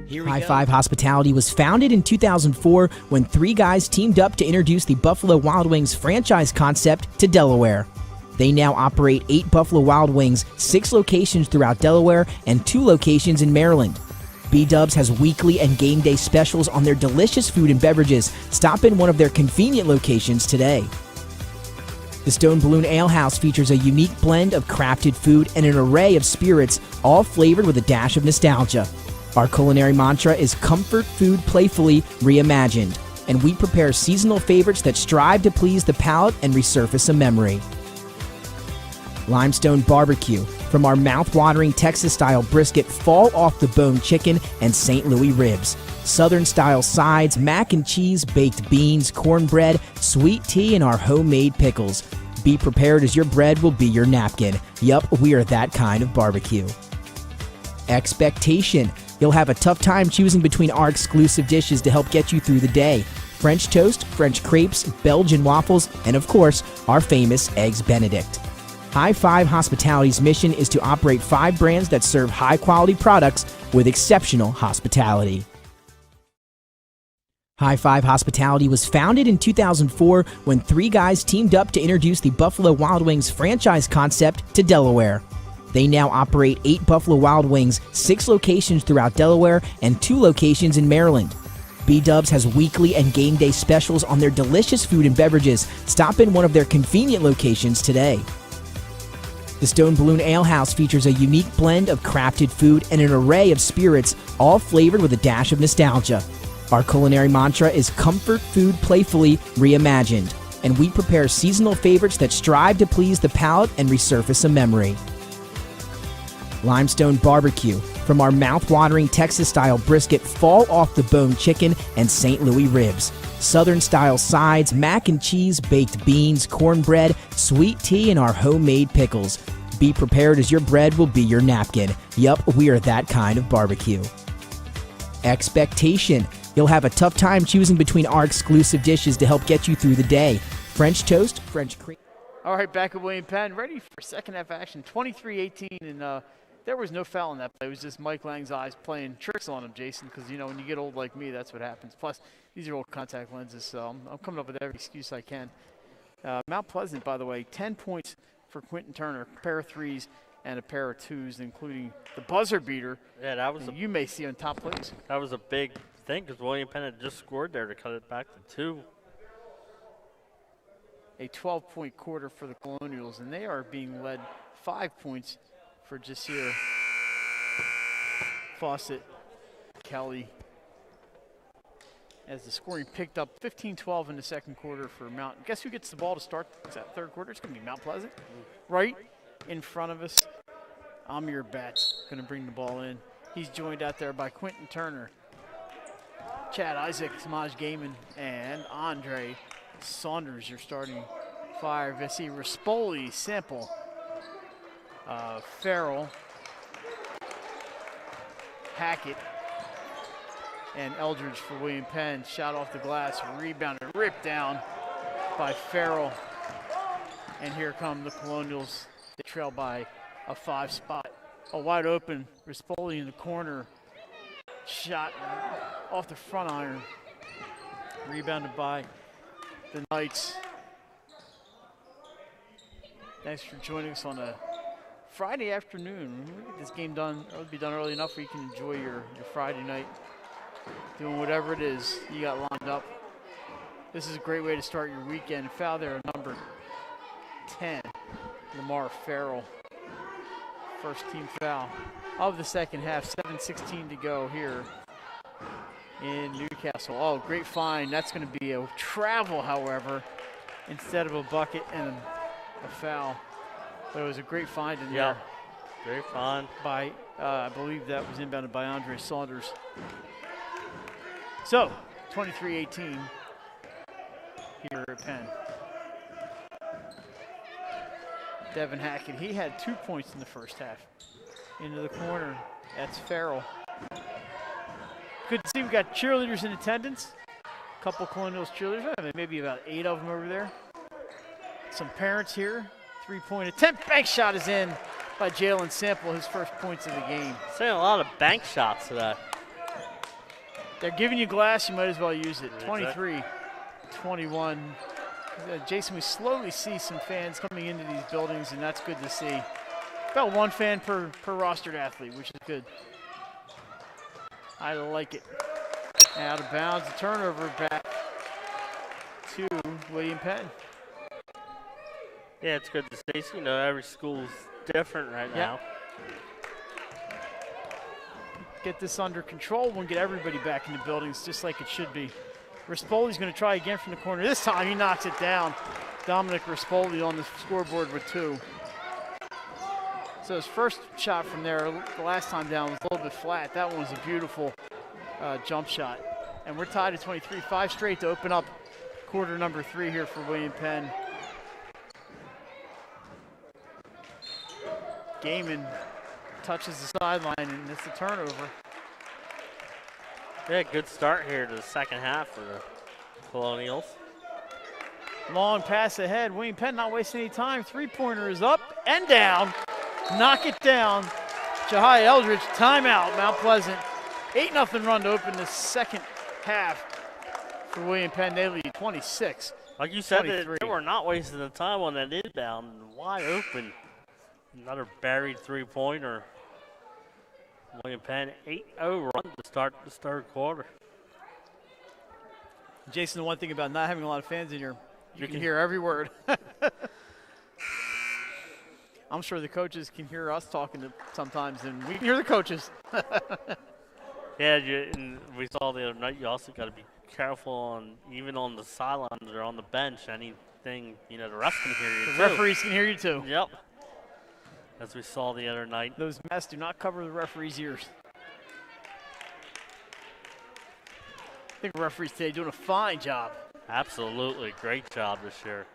High Five Hospitality was founded in 2004 when 3 guys teamed up to introduce the Buffalo Wild Wings franchise concept to Delaware. They now operate 8 Buffalo Wild Wings, 6 locations throughout Delaware, and 2 locations in Maryland. B-Dubs has weekly and game day specials on their delicious food and beverages. Stop in one of their convenient locations today. The Stone Balloon Ale House features a unique blend of crafted food and an array of spirits, all flavored with a dash of nostalgia. Our culinary mantra is comfort food playfully reimagined, and we prepare seasonal favorites that strive to please the palate and resurface a memory. Limestone Barbecue. From our mouth-watering Texas-style brisket, fall-off-the-bone chicken, and St. Louis ribs. Southern-style sides, mac and cheese, baked beans, cornbread, sweet tea, and our homemade pickles. Be prepared as your bread will be your napkin. Yup, we are that kind of barbecue. Expectation. You'll have a tough time choosing between our exclusive dishes to help get you through the day. French toast, French crepes, Belgian waffles, and of course, our famous Eggs Benedict. High Five Hospitality's mission is to operate 5 brands that serve high-quality products with exceptional hospitality. High Five Hospitality was founded in 2004 when 3 guys teamed up to introduce the Buffalo Wild Wings franchise concept to Delaware. They now operate 8 Buffalo Wild Wings, 6 locations throughout Delaware, and 2 locations in Maryland. B-Dubs has weekly and game day specials on their delicious food and beverages. Stop in one of their convenient locations today. The Stone Balloon Ale House features a unique blend of crafted food and an array of spirits, all flavored with a dash of nostalgia. Our culinary mantra is comfort food playfully reimagined, and we prepare seasonal favorites that strive to please the palate and resurface a memory. Limestone Barbecue. From our mouth-watering Texas-style brisket, fall-off-the-bone chicken, and St. Louis ribs. Southern-style sides, mac and cheese, baked beans, cornbread, sweet tea, and our homemade pickles. Be prepared as your bread will be your napkin. Yup, we are that kind of barbecue. Expectation. You'll have a tough time choosing between our exclusive dishes to help get you through the day. French toast, French cream. All right, back at William Penn, ready for second half action, 23-18, and there was no foul in that play. It was just Mike Lang's eyes playing tricks on him, Jason, because, you know, when you get old like me, that's what happens. Plus, these are old contact lenses, so I'm coming up with every excuse I can. Mount Pleasant, by the way, 10 points for Quentin Turner, a pair of threes and a pair of twos, including the buzzer beater. Yeah, that was you may see on top plays. That was a big thing because William Penn had just scored there to cut it back to 2. A 12-point quarter for the Colonials, and they are being led 5 points for Jasir Fawcett Kelly. as the scoring picked up 15-12 in the second quarter for Mount. Guess who gets the ball to start that third quarter? It's going to be Mount Pleasant. Right in front of us. Amir Batts going to bring the ball in. He's joined out there by Quentin Turner, Chad Isaac, Samaj Gaiman, and Andre Saunders, your starting five. I see Rispoli, Sample, Farrell, Hackett, and Eldridge for William Penn. Shot off the glass, rebounded, ripped down by Farrell. And here come the Colonials. They trail by a 5 spot. A wide open Rispoli in the corner. Shot off the front iron. Rebounded by the Knights. Thanks for joining us on a Friday afternoon. We'll get this game done. It'll be done early enough where you can enjoy your Friday night. Doing whatever it is you got lined up. This is a great way to start your weekend. Foul there, number 10, Lamar Farrell. First team foul of the second half. 7:16 to go here in Newcastle. Oh, great find. That's going to be a travel, however, instead of a bucket and a foul. But it was a great find in there. Great find. By, I believe that was inbounded by Andre Saunders. So, 23-18 here at Penn. Devin Hackett, he had 2 points in the first half. Into the corner, that's Farrell. Good to see we got cheerleaders in attendance. A couple Colonials cheerleaders, maybe about 8 of them over there. Some parents here. 3-point attempt, bank shot is in by Jalen Sample, his first points of the game. Seeing a lot of bank shots today. They're giving you glass, you might as well use it. 23-21. Jason, we slowly see some fans coming into these buildings, and that's good to see. About 1 fan per rostered athlete, which is good. I like it. Out of bounds, the turnover back to William Penn. Yeah, it's good to see. So, you know, every school's different right now. Get this under control. We'll get everybody back in the buildings just like it should be. Rispoli's going to try again from the corner. This time he knocks it down. Dominic Rispoli on the scoreboard with 2. So his first shot from there, the last time down, was a little bit flat. That one was a beautiful jump shot. And we're tied at 23. 5 straight to open up quarter number 3 here for William Penn. Gaiman touches the sideline, and it's a turnover. Yeah, good start here to the second half for the Colonials. Long pass ahead. William Penn not wasting any time. 3-pointer is up and down. Knock it down. Jahai Eldridge, timeout, Mount Pleasant. 8-0 run to open the second half for William Penn. They lead 26. Like you said, they were not wasting the time on that inbound. Wide open. Another buried 3-pointer. William Penn 8-0 run to start this third quarter. Jason, the one thing about not having a lot of fans in here, you can hear every word. I'm sure the coaches can hear us talking sometimes, and we can hear the coaches. Yeah, and we saw the other night, you also got to be careful on, even on the sideline or on the bench, anything, you know, the refs can hear you too. The referees can hear you too. Yep. As we saw the other night. Those masks do not cover the referees' ears. I think referees today doing a fine job. Absolutely. Great job this year.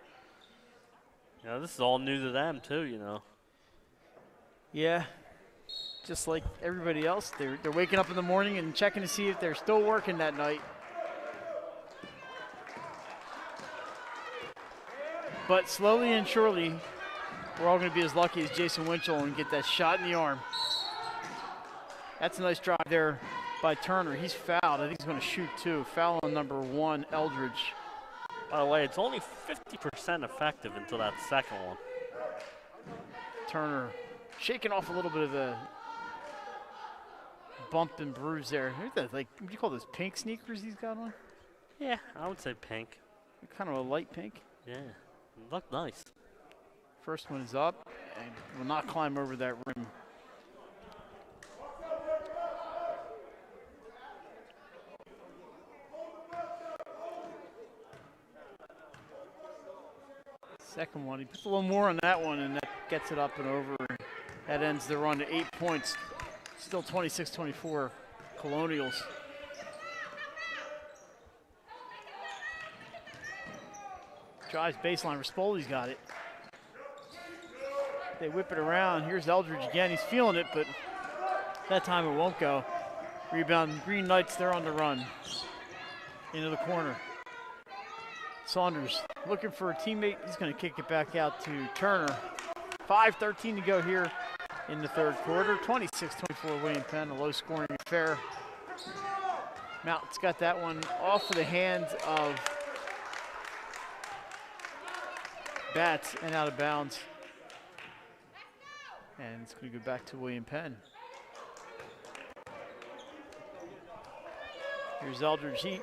You know, this is all new to them too, you know. Yeah. Just like everybody else, they're waking up in the morning and checking to see if they're still working that night. But slowly and surely, we're all going to be as lucky as Jason Winchell and get that shot in the arm. That's a nice drive there by Turner. He's fouled. I think he's going to shoot 2. Foul on number 1, Eldridge. By the way, it's only 50% effective until that second one. Turner shaking off a little bit of the bump and bruise there. What do you call those, pink sneakers he's got on? Yeah, I would say pink. Kind of a light pink. Yeah, look nice. First one is up and will not climb over that rim. Second one, he puts a little more on that one, and that gets it up and over. That ends the run to 8 points. Still 26-24 Colonials. Drives baseline, Rispoli's got it. They whip it around. Here's Eldridge again. He's feeling it, but that time it won't go. Rebound, Green Knights, they're on the run. Into the corner. Saunders looking for a teammate. He's going to kick it back out to Turner. 5:13 to go here in the third quarter. 26-24 William Penn, a low-scoring affair. Mountain's got that one off of the hands of Bats and out of bounds. And it's going to go back to William Penn. Here's Eldridge. He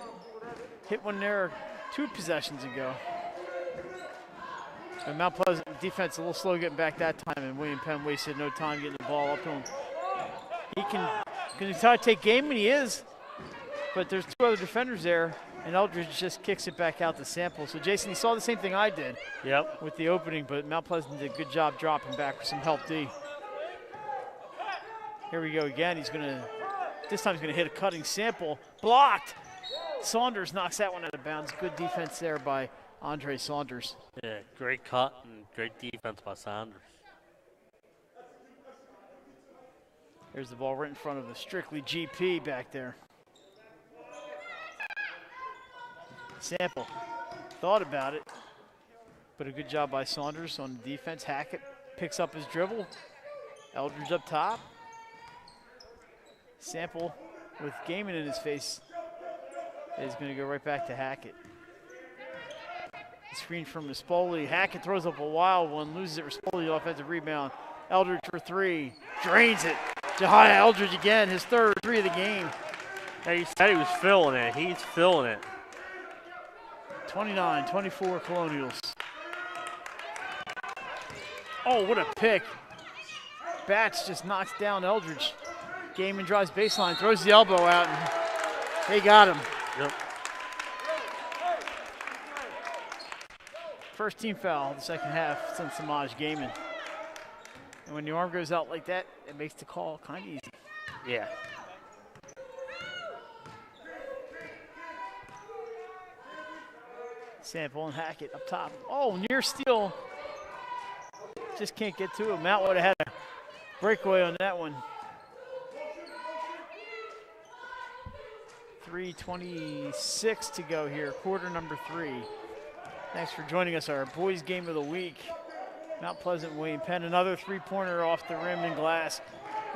hit one there 2 possessions ago. And Mount Pleasant defense a little slow getting back that time, and William Penn wasted no time getting the ball up to him. He can try to take game, and he is, but there's 2 other defenders there, and Eldridge just kicks it back out to Sample. So, Jason, you saw the same thing I did with the opening, but Mount Pleasant did a good job dropping back with some help D. Here we go again. This time he's going to hit a cutting Sample. Blocked. Saunders knocks that one out of bounds. Good defense there by Andre Saunders. Yeah, great cut and great defense by Saunders. There's the ball right in front of the Strictly GP back there. Sample thought about it, but a good job by Saunders on the defense. Hackett picks up his dribble. Eldridge up top. Sample with Gaiman in his face is going to go right back to Hackett. Screen from Rispoli. Hackett throws up a wild one, loses it. Rispoli offensive rebound. Eldridge for 3, drains it. Jahia Eldridge again, his third 3 of the game. Hey, he said he was feeling it. He's feeling it. 29-24 Colonials. Oh, what a pick. Bats just knocks down Eldridge. Gaiman drives baseline, throws the elbow out, and they got him. Yep. First team foul of the second half since Samaj Gaiman. And when the arm goes out like that, it makes the call kind of easy. Yeah. Sample and Hackett up top. Oh, near steal. Just can't get to it. Mount would have had a breakaway on that one. 3:26 to go here, quarter number 3. Thanks for joining us, our boys game of the week. Mount Pleasant, William Penn, another 3-pointer off the rim and glass.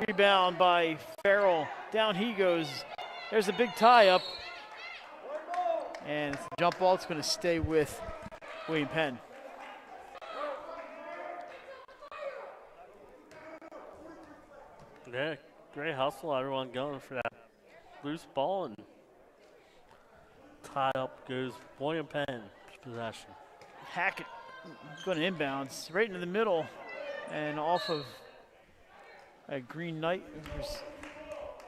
Rebound by Farrell. Down he goes. There's a big tie up. And it's a jump ball. It's going to stay with William Penn. Yeah, great hustle. Everyone going for that loose ball, and tie up goes William Penn possession. Hackett going to inbounds right into the middle and off of a Green Knight.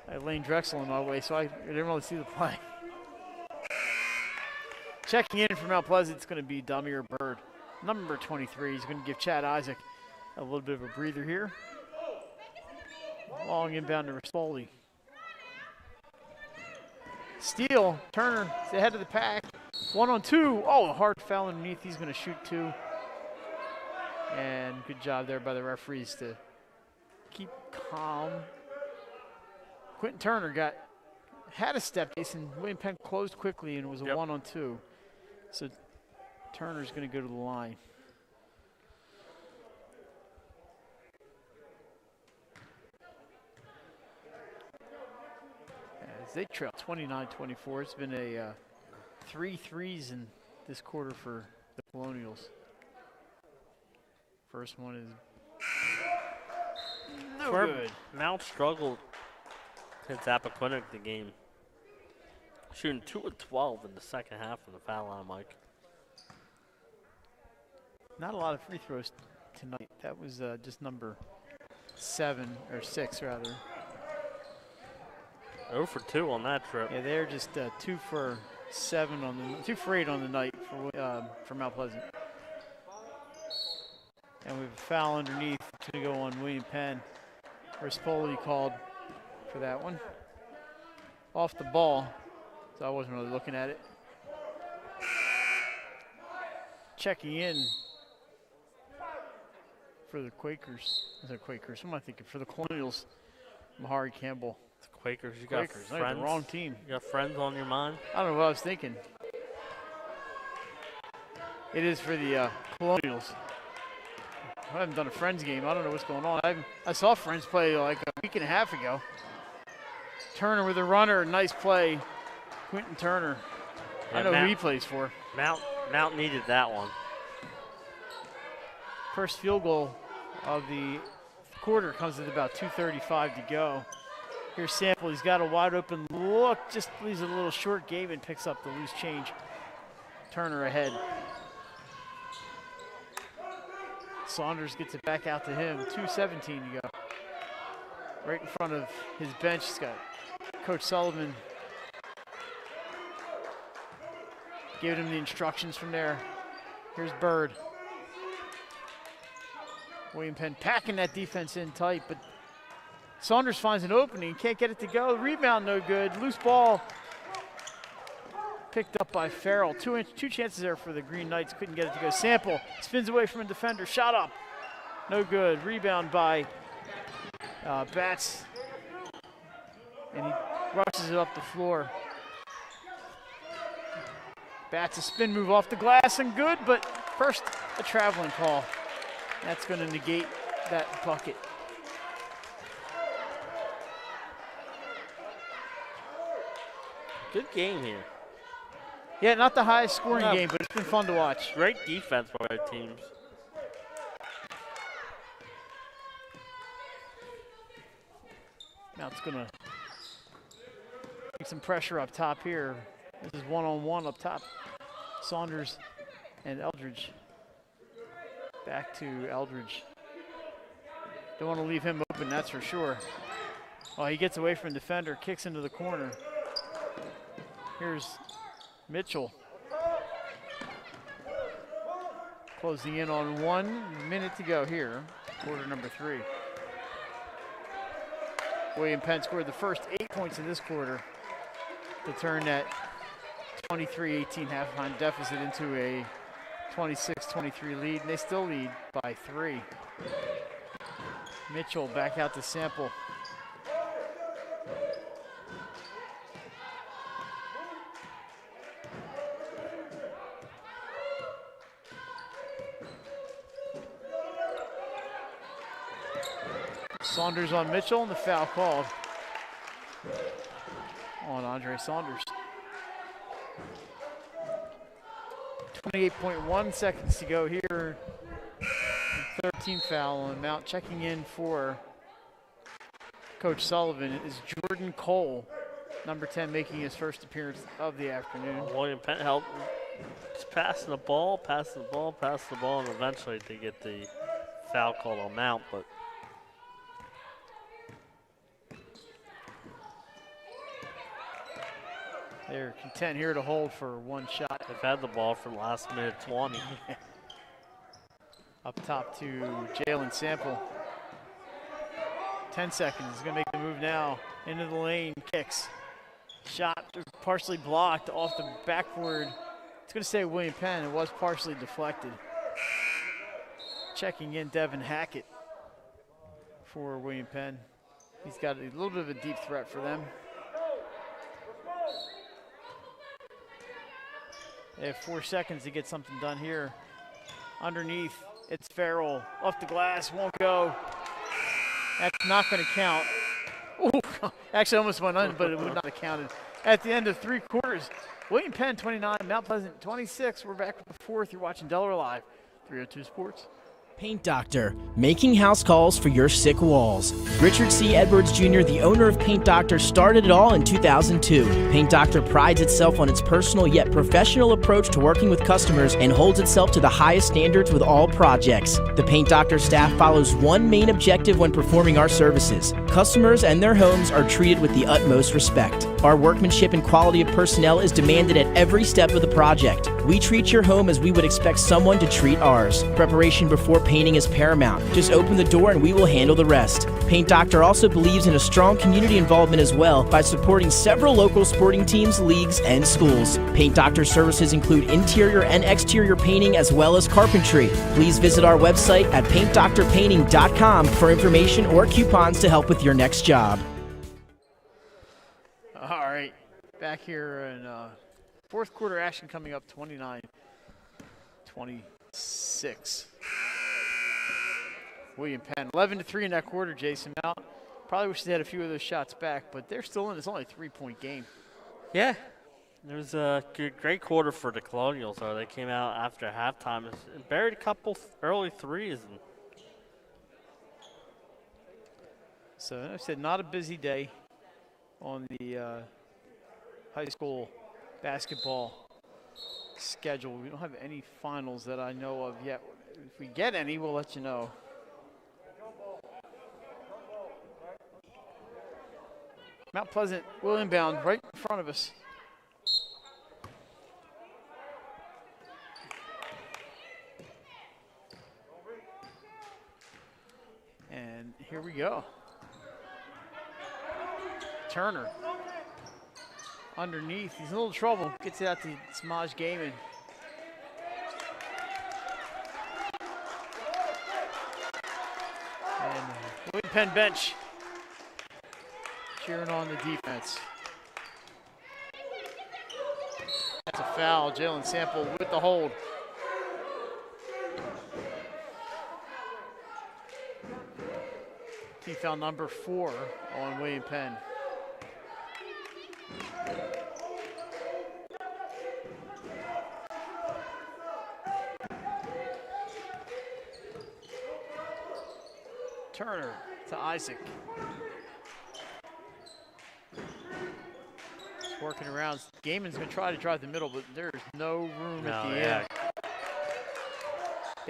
There's Lane Drexel in my way, so I didn't really see the play. Checking in from Mount Pleasant, it's going to be Damir Bird, number 23. He's going to give Chad Isaac a little bit of a breather here. Long inbound to Rispoli. Steal, Turner is ahead of the pack. 1-on-2. Oh, a hard foul underneath. He's going to shoot 2. And good job there by the referees to keep calm. Quentin Turner had a step, Jason. William Penn closed quickly, and it was a 1-on-2. So Turner's going to go to the line. As they trail 29-24. It's been a 3 threes in this quarter for the Colonials. First one is no good. Mount struggled since Appoquinnock the game. Shooting 2 of 12 in the second half from the foul line, Mike. Not a lot of free throws tonight. That was just number 7 or 6 rather. 0 for 2 on that trip. Yeah, they're just 2 for 8 on the night for Mount Pleasant. And we have a foul underneath to go on William Penn. Rispoli called for that one. Off the ball, so I wasn't really looking at it. Checking in for the Quakers. The Quakers, what am I thinking? For the Colonials, Mahari Campbell. The Quakers, you got Quakers, friends? the wrong team. You got friends on your mind? I don't know what I was thinking. It is for the Colonials. I haven't done a Friends game. I don't know what's going on. I saw Friends play like a week and a half ago. Turner with a runner, nice play. Quentin Turner. Yeah, I know who he plays for. Mount needed that one. First field goal of the quarter comes at about 2:35 to go. Here's Sample. He's got a wide open look. Just leaves a little short game and picks up the loose change. Turner ahead. Saunders gets it back out to him. 2:17 to go. Right in front of his bench, he's got Coach Sullivan giving him the instructions from there. Here's Bird. William Penn packing that defense in tight, but Saunders finds an opening, can't get it to go. Rebound no good. Loose ball picked up by Farrell. Two chances there for the Green Knights, couldn't get it to go. Sample spins away from a defender, shot up, no good. Rebound by Batts, and he rushes it up the floor. Batts a spin move off the glass and good, but first a traveling call. That's going to negate that bucket. Good game here. Yeah, not the highest scoring game, but it's been fun to watch. Great defense by both teams. Now it's going to take some pressure up top here. This is one-on-one up top. Saunders and Eldridge. Back to Eldridge. Don't want to leave him open, that's for sure. Oh, he gets away from the defender, kicks into the corner. Here's Mitchell. Closing in on 1 minute to go here, quarter number 3. William Penn scored the first 8 points in this quarter to turn that 23-18 halftime deficit into a 26-23 lead, and they still lead by 3. Mitchell back out to Sample. Saunders on Mitchell, and the foul called on Andre Saunders. 28.1 seconds to go here. 13th foul on Mount. Checking in for Coach Sullivan is Jordan Cole, number 10, making his first appearance of the afternoon. William Penn helped just passing the ball, and eventually they get the foul called on Mount, but they're content here to hold for one shot. they've had the ball for the last minute 20. Up top to Jalen Sample. 10 seconds, he's gonna make the move now. Into the lane, kicks. Shot partially blocked off the backboard. It's gonna say William Penn, it was partially deflected. Checking in Devin Hackett for William Penn. He's got a little bit of a deep threat for them. They have 4 seconds to get something done here. Underneath, it's Farrell. Off the glass, won't go. That's not going to count. Ooh, actually almost went in, but it would not have counted. At the end of 3 quarters, William Penn 29, Mount Pleasant 26. We're back with the 4th. You're watching Delaware Live, 302 Sports. Paint Doctor, making house calls for your sick walls. Richard C. Edwards Jr., the owner of Paint Doctor, started it all in 2002. Paint Doctor prides itself on its personal yet professional approach to working with customers and holds itself to the highest standards with all projects. The Paint Doctor staff follows one main objective when performing our services. Customers and their homes are treated with the utmost respect. Our workmanship and quality of personnel is demanded at every step of the project. We treat your home as we would expect someone to treat ours. Preparation before painting is paramount. Just open the door and we will handle the rest. Paint Doctor also believes in a strong community involvement as well by supporting several local sporting teams, leagues, and schools. Paint Doctor services include interior and exterior painting as well as carpentry. Please visit our website at paintdoctorpainting.com for information or coupons to help with your next job. All right, back here in fourth quarter action coming up 29-26. William Penn, 11-3 in that quarter, Jason Mount. Probably wish they had a few of those shots back, but they're still in. It's only a 3-point game. Yeah. It was a great quarter for the Colonials, though. They came out after halftime and buried a couple early threes. So I said not a busy day on the high school basketball schedule. We don't have any finals that I know of yet. If we get any, we'll let you know. Mount Pleasant will inbound right in front of us. And here we go. Turner underneath. He's in a little trouble. Gets it out to Smaj Gaiman. And William Penn bench cheering on the defense. That's a foul. Jalen Sample with the hold. Team foul number 4 on William Penn. Turner to Isaac. Just working around. Gaiman's going to try to drive the middle, but there's no room at the end.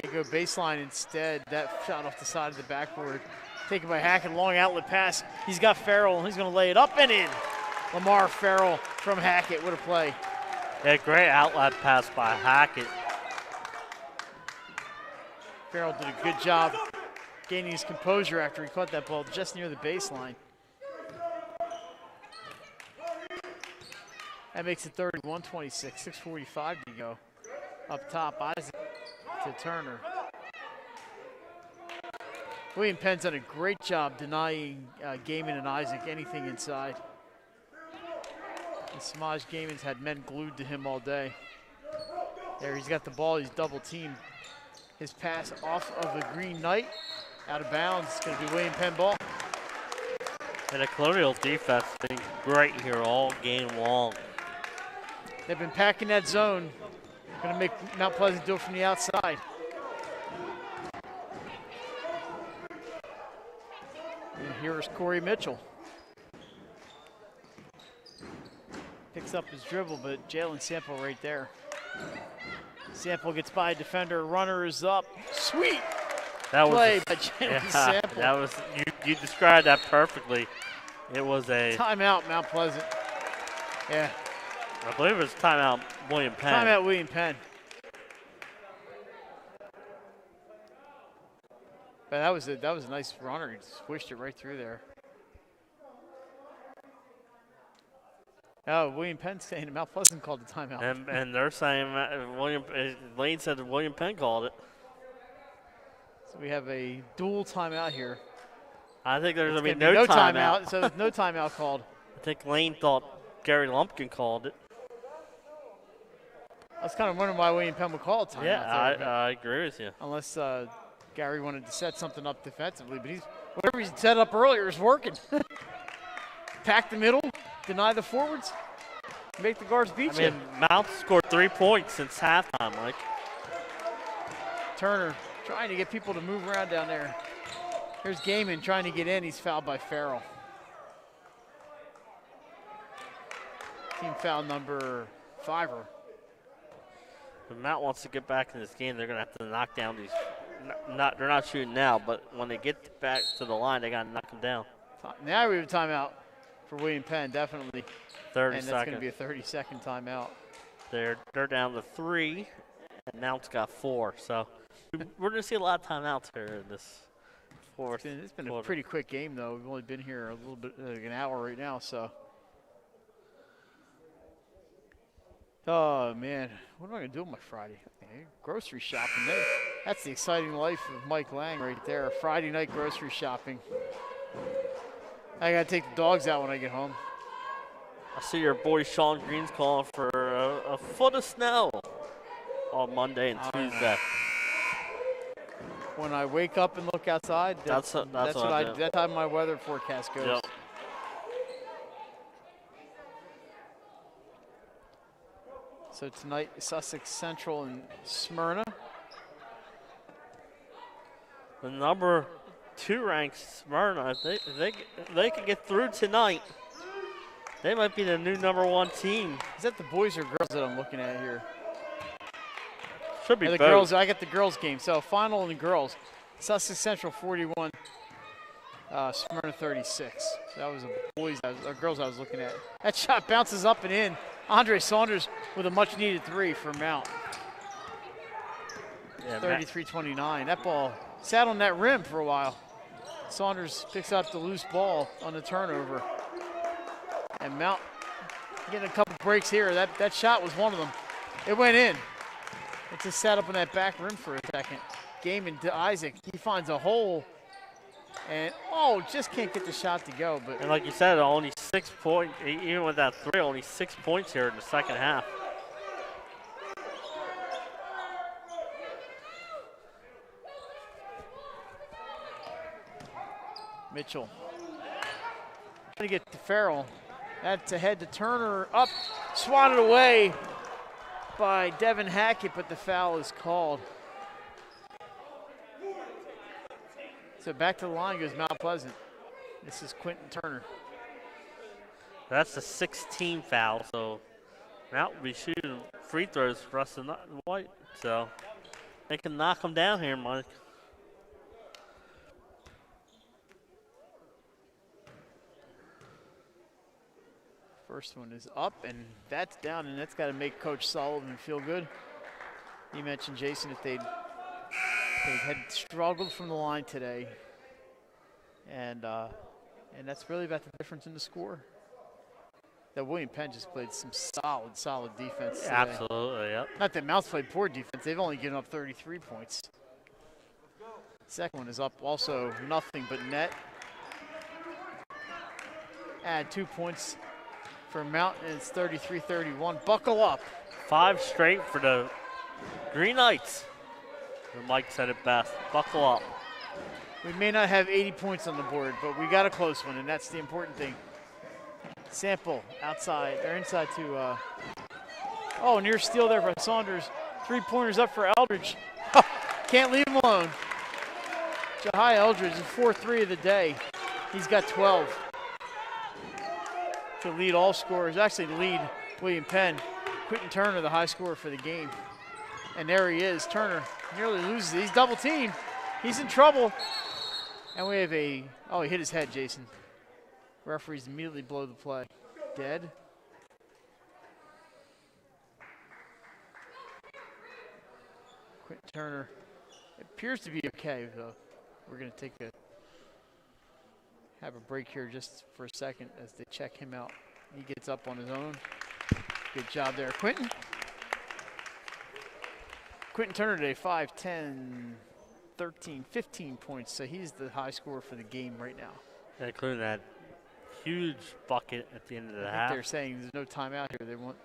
They go baseline instead. That shot off the side of the backboard. Taken by Hackett, long outlet pass. He's got Farrell. He's going to lay it up and in. Lamar Farrell from Hackett. What a play. Yeah, great outlet pass by Hackett. Farrell did a good job gaining his composure after he caught that ball just near the baseline. That makes it 31-26, 6:45 to go. Up top, Isaac to Turner. William Penn's done a great job denying Gaiman and Isaac anything inside. And Samaj Gaiman's had men glued to him all day. There, he's got the ball, he's double teamed. His pass off of the Green Knight, out of bounds. It's going to be William Penn ball. And the Colonial defense has been great here all game long. They've been packing that zone. Going to make Mount Pleasant do it from the outside. And here is Corey Mitchell. Picks up his dribble, but Jalen Sample right there. Sample gets by a defender. Runner is up. Sweet play by Jalen Sample. That was you described that perfectly. It was a timeout, Mount Pleasant. Yeah. I believe it was timeout William Penn. Timeout William Penn. But that was a nice runner. He swished it right through there. Oh, William Penn's saying Mount Pleasant called the timeout. And they're saying Lane said that William Penn called it. So we have a dual timeout here. I think there's going to be no timeout. So there's no timeout called. I think Lane thought Gary Lumpkin called it. I was kind of wondering why William Penn would call a timeout. Yeah, there, I agree with you. Unless Gary wanted to set something up defensively, but whatever he set up earlier is working. Pack the middle, deny the forwards, make the guards beat you. Mount scored 3 points since halftime, Mike. Turner trying to get people to move around down there. Here's Gaiman trying to get in. He's fouled by Farrell. Team foul number 5. If Mount wants to get back in this game, they're going to have to knock down these. They're not shooting now, but when they get back to the line, they got to knock them down. Now we have a timeout for William Penn, definitely. 30 and seconds. that's going to be a 30-second timeout. They're down to 3, and Mount's got 4. So we're going to see a lot of timeouts here in this fourth. It's been a quarter. pretty quick game, though. We've only been here a little bit, like an hour right now, so. Oh, man. What am I going to do on my Friday? Grocery shopping. That's the exciting life of Mike Lang right there. Friday night grocery shopping. I got to take the dogs out when I get home. I see your boy Sean Green's calling for a foot of snow on Monday and Tuesday. When I wake up and look outside, that's what I do. That's how my weather forecast goes. Yep. So tonight, Sussex Central and Smyrna. The number 2 ranked Smyrna, if they can get through tonight, they might be the new number 1 team. Is that the boys or girls that I'm looking at here? Should be the both. Girls. I got the girls game. So final in the girls, Sussex Central 41, Smyrna 36. So that was the boys, girls I was looking at. That shot bounces up and in. Andre Saunders with a much-needed 3 for Mount. Yeah, 33-29. That ball sat on that rim for a while. Saunders picks up the loose ball on the turnover. And Mount getting a couple breaks here. That shot was one of them. It went in. It just sat up on that back rim for a second. Gaiman to Isaac. He finds a hole. And, just can't get the shot to go. But and like you said, only 6 points, even with that 3, only 6 points here in the second half. Mitchell trying to get to Farrell. That's ahead to Turner. Up, swatted away by Devin Hackett, but the foul is called. So back to the line goes Mount Pleasant. This is Quentin Turner. That's the 16th foul, so Mount will be shooting free throws for us tonight. So they can knock them down here, Mike. First one is up, and that's down, and that's got to make Coach Sullivan feel good. You mentioned, Jason, that they had struggled from the line today, and that's really about the difference in the score. That William Penn just played some solid defense today. Absolutely, yep. Not that Mount's played poor defense. They've only given up 33 points. Second one is up, also nothing but net. Add 2 points for Mount, and it's 33-31. Buckle up. 5 straight for the Green Knights. Mike said it best. Buckle up. We may not have 80 points on the board, but we got a close one, and that's the important thing. Sample outside, or inside to, near steal there by Saunders. 3-pointers up for Eldridge. Can't leave him alone. Jahai Eldridge, the 4-3 of the day. He's got 12. To lead all scorers, actually lead William Penn. Quentin Turner, the high scorer for the game. And there he is. Turner nearly loses it. He's double teamed. He's in trouble. And we have he hit his head, Jason. Referees immediately blow the play. Dead. Quentin Turner appears to be okay, though. We're going to have a break here just for a second as they check him out. He gets up on his own. Good job there, Quentin. Quentin Turner today, 5, 10, 13, 15 points. So he's the high scorer for the game right now. Including that huge bucket at the end of the I half. think they're saying there's no timeout here. They want,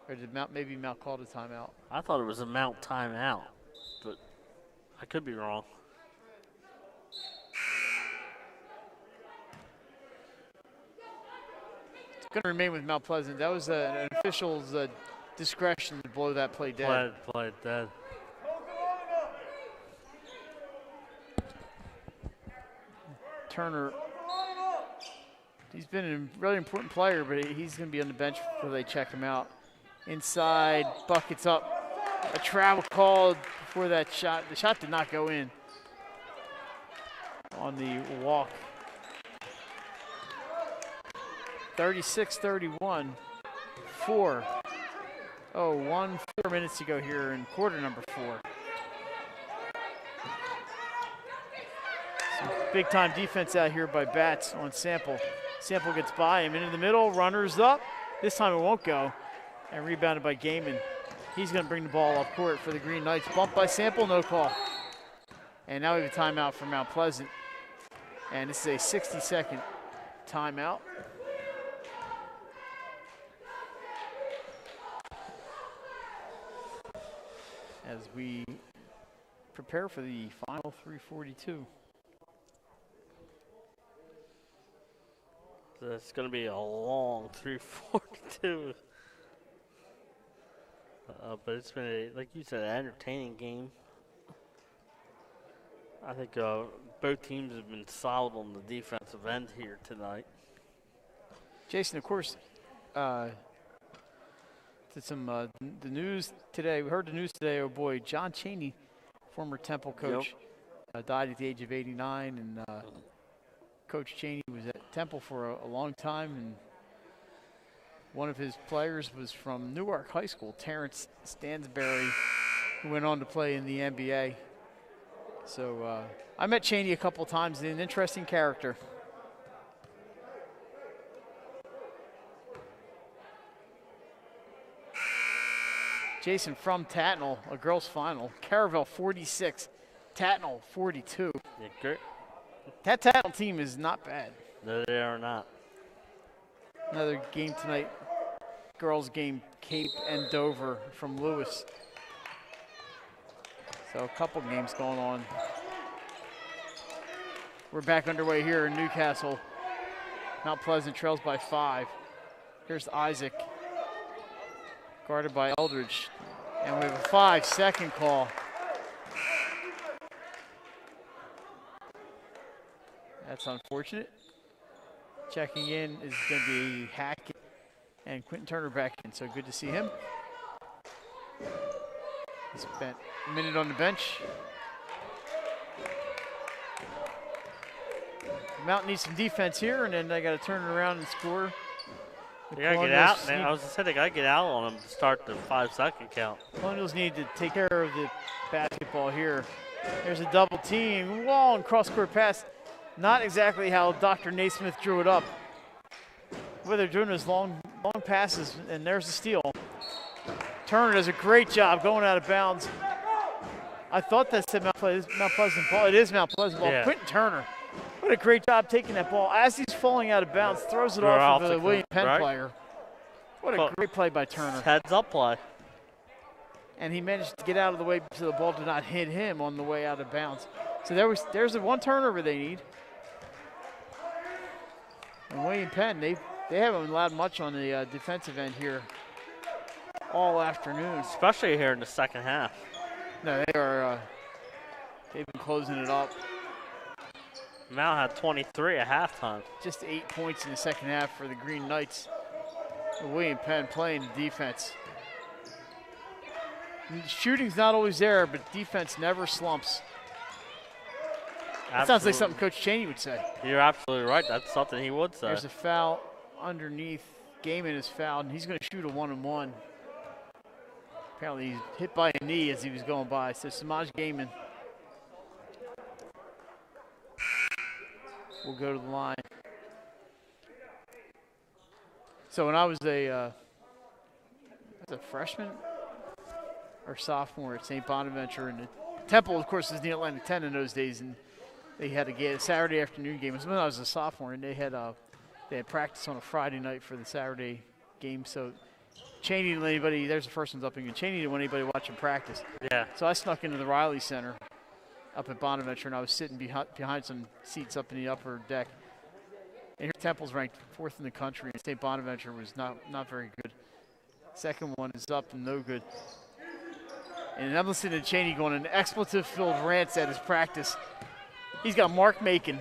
or did maybe Mount called a timeout? I thought it was a Mount timeout, but I could be wrong. Going to remain with Mount Pleasant. That was an official's discretion to blow that play dead. Play dead. Turner, he's been a really important player, but he's going to be on the bench before they check him out. Inside, buckets up. A travel called before that shot. The shot did not go in on the walk. 36-31. 4 minutes to go here in quarter number 4. Some big-time defense out here by Bats on Sample. Sample gets by him into the middle, runners up. This time it won't go, and rebounded by Gaiman. He's going to bring the ball up court for the Green Knights. Bumped by Sample, no call. And now we have a timeout for Mount Pleasant. And this is a 60-second timeout. As we prepare for the final 3:42. It's going to be a long 3:42. But it's been, like you said, an entertaining game. I think both teams have been solid on the defensive end here tonight. Jason, of course, did some the news today. We heard the news today. Oh boy, John Chaney, former Temple coach, died at the age of 89, and Coach Chaney was at Temple for a long time, and one of his players was from Newark High School, Terrence Stansberry, who went on to play in the NBA. So I met Chaney a couple times. He's an interesting character. Jason, from Tatnall, a girls' final. Caravel 46, Tatnall 42. Yeah, great. That Tatnall team is not bad. No, they are not. Another game tonight, girls' game, Cape and Dover from Lewis. So a couple games going on. We're back underway here in Newcastle. Mount Pleasant trails by 5. Here's Isaac, guarded by Eldridge. And we have a 5-second call. That's unfortunate. Checking in is going to be Hackett and Quentin Turner back in, so good to see him. He spent a minute on the bench. Mount needs some defense here, and then they got to turn it around and score. They got to get out, man. I was going to say they got to get out on them to start the 5-second count. Colonials need to take care of the basketball here. There's a double team. Long cross-court pass. Not exactly how Dr. Naismith drew it up. What they're doing is long passes, and there's the steal. Turner does a great job going out of bounds. I thought that said Mount Pleasant ball. It is Mount Pleasant ball. Yeah. Quentin Turner, what a great job taking that ball. As he's falling out of bounds, throws it off of the William Penn player. What a great play by Turner. Heads-up play. And he managed to get out of the way so the ball did not hit him on the way out of bounds. So there's the one turnover they need. And William Penn, they haven't allowed much on the defensive end here all afternoon. Especially here in the second half. No, they are. They've been closing it up. Mount had 23 at halftime. Just 8 points in the second half for the Green Knights. And William Penn playing the defense. And shooting's not always there, but defense never slumps. That sounds like something Coach Chaney would say. You're absolutely right. That's something he would say. There's a foul underneath. Gaiman is fouled, and he's going to shoot a 1-on-1. Apparently he's hit by a knee as he was going by. So Samaj Gaiman will go to the line. So when I was a freshman or sophomore at St. Bonaventure, and the Temple, of course, was the Atlantic 10 in those days, and they had a Saturday afternoon game. It was when I was a sophomore, and they had practice on a Friday night for the Saturday game. So Chaney didn't let anybody, there's the first one's up again. Chaney didn't want anybody watching practice. Yeah. So I snuck into the Riley Center up at Bonaventure, and I was sitting behind some seats up in the upper deck. And here Temple's ranked 4th in the country, and St. Bonaventure was not very good. Second one is up and no good. And I'm listening to Chaney going an expletive-filled rants at his practice. He's got Mark Macon.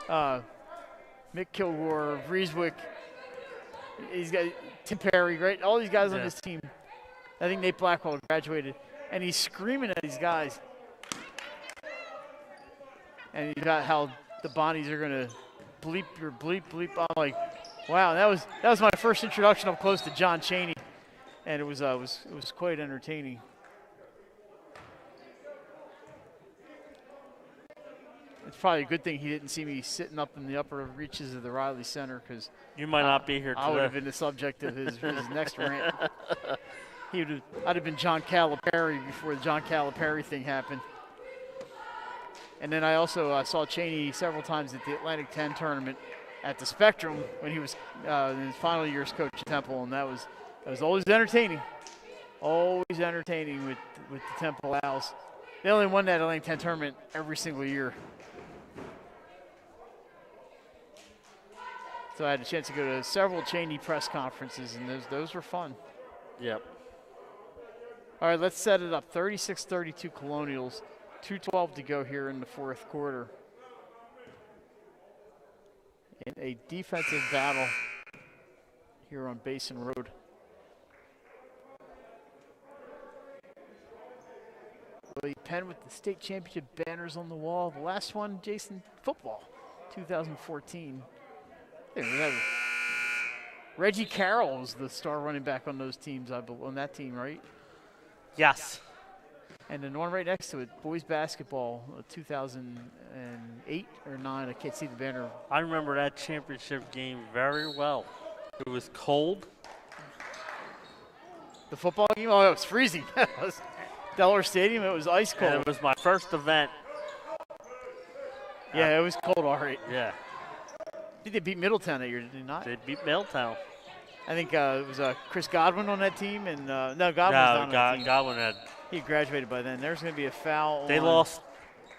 Mick Kilgore, Vreeswick. He's got Tim Perry, right? All these guys on this team. I think Nate Blackwell graduated. And he's screaming at these guys. And you got how the Bonnies are going to bleep your bleep bleep. I'm like, wow, that was my first introduction up close to John Chaney, and it was quite entertaining. It's probably a good thing he didn't see me sitting up in the upper reaches of the Riley Center, because You might not be here today. I would have been the subject of his next rant. I'd have been John Calipari before the John Calipari thing happened. And then I also saw Chaney several times at the Atlantic 10 tournament at the Spectrum when he was in his final year as coach at Temple, and that was always entertaining. Always entertaining with the Temple Owls. They only won that Atlantic 10 tournament every single year. So I had a chance to go to several Chaney press conferences, and those were fun. Yep. All right, let's set it up. 36-32 Colonials. 2:12 to go here in the fourth quarter. In a defensive battle here on Basin Road. Penn with the state championship banners on the wall. The last one, Jason, football, 2014. There we have Reggie Carroll was the star running back on those teams, on that team, right? Yes. And then one right next to it, boys basketball, 2008 or 9. I can't see the banner. I remember that championship game very well. It was cold. The football game? Oh, it was freezing. It was Delaware Stadium. It was ice cold. And it was my first event. Yeah, it was cold, all right. Yeah. I think they beat Middletown that year, did they not? They beat Middletown. I think it was Chris Godwin on that team, and no, Godwin was not on that team. Godwin had. He graduated by then. There's going to be a foul. They lost.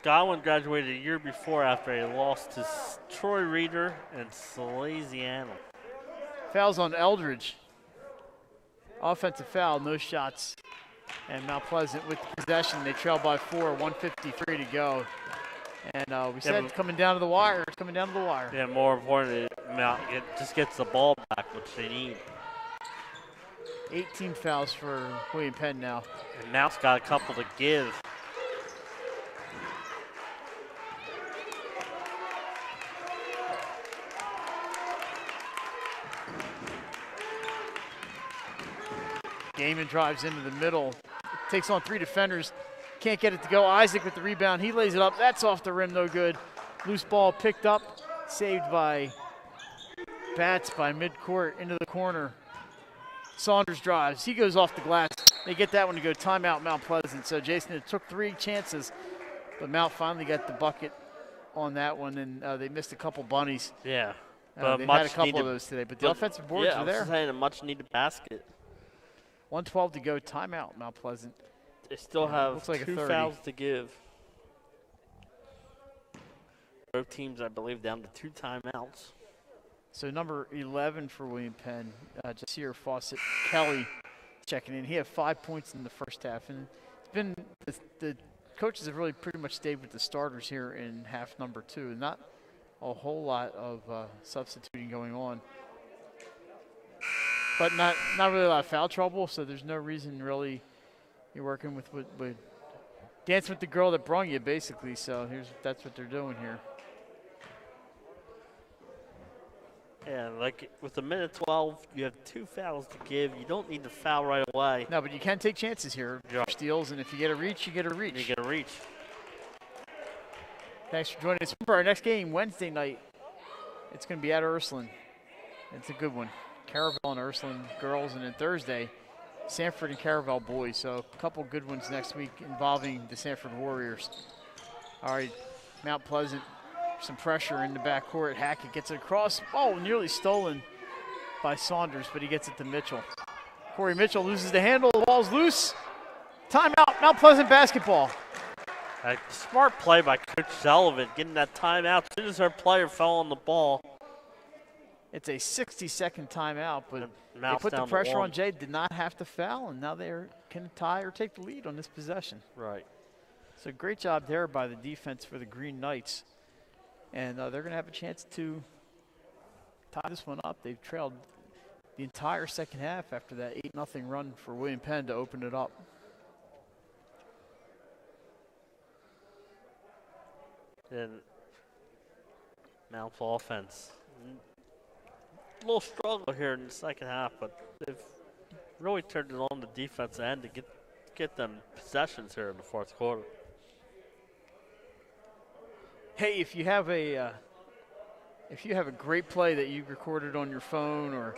Godwin graduated a year before after they lost to Troy Reeder and Salesiano. Fouls on Eldridge. Offensive foul, no shots. And Mount Pleasant with possession. They trail by 4, 1:53 to go. And we said it's coming down to the wire. It's coming down to the wire. Yeah, more importantly, Mount just gets the ball back, which they need. 18 fouls for William Penn now. And Mount's got a couple to give. Gaiman drives into the middle. Takes on 3 defenders. Can't get it to go. Isaac with the rebound. He lays it up. That's off the rim. No good. Loose ball picked up. Saved by Batts by midcourt into the corner. Saunders drives. He goes off the glass. They get that one to go. Timeout, Mount Pleasant. So, Jason, it took 3 chances, but Mount finally got the bucket on that one, and they missed a couple bunnies. Yeah. But they had a couple of those today, but the offensive boards are there. Yeah, I was saying a much-needed basket. 1:12 to go. Timeout, Mount Pleasant. They still have like 2 fouls to give. Both teams, I believe, down to 2 timeouts. So number 11 for William Penn, just here, Fawcett Kelly checking in. He had 5 points in the first half, and it's been the coaches have really pretty much stayed with the starters here in half number 2, and not a whole lot of substituting going on. But not really a lot of foul trouble, so there's no reason really. You're working with dancing with the girl that brung you, basically. So that's what they're doing here. Yeah, like with a minute 12, you have 2 fouls to give. You don't need to foul right away. No, but you can take chances here. Yeah. Steals, and if you get a reach, you get a reach. You get a reach. Thanks for joining us. For our next game, Wednesday night, it's going to be at Ursuline. It's a good one. Caravel and Ursuline girls, and then Thursday, Sanford and Caravel boys. So a couple good ones next week involving the Sanford Warriors. All right, Mount Pleasant, some pressure in the backcourt. Hackett gets it across. Oh, nearly stolen by Saunders, but he gets it to Mitchell. Corey Mitchell loses the handle. The ball's loose. Timeout, Mount Pleasant basketball. A smart play by Coach Sullivan, getting that timeout as soon as our player fell on the ball. It's a 60-second timeout, but they Mount's put the down to pressure 1. on Jay, did not have to foul, and now they can tie or take the lead on this possession. Right. So great job there by the defense for the Green Knights. And they're going to have a chance to tie this one up. They've trailed the entire second half after that 8-0 run for William Penn to open it up. And Mount's offense. A little struggle here in the second half, but they've really turned it on the defense end to get them possessions here in the fourth quarter. Hey, if you have a great play that you recorded on your phone, or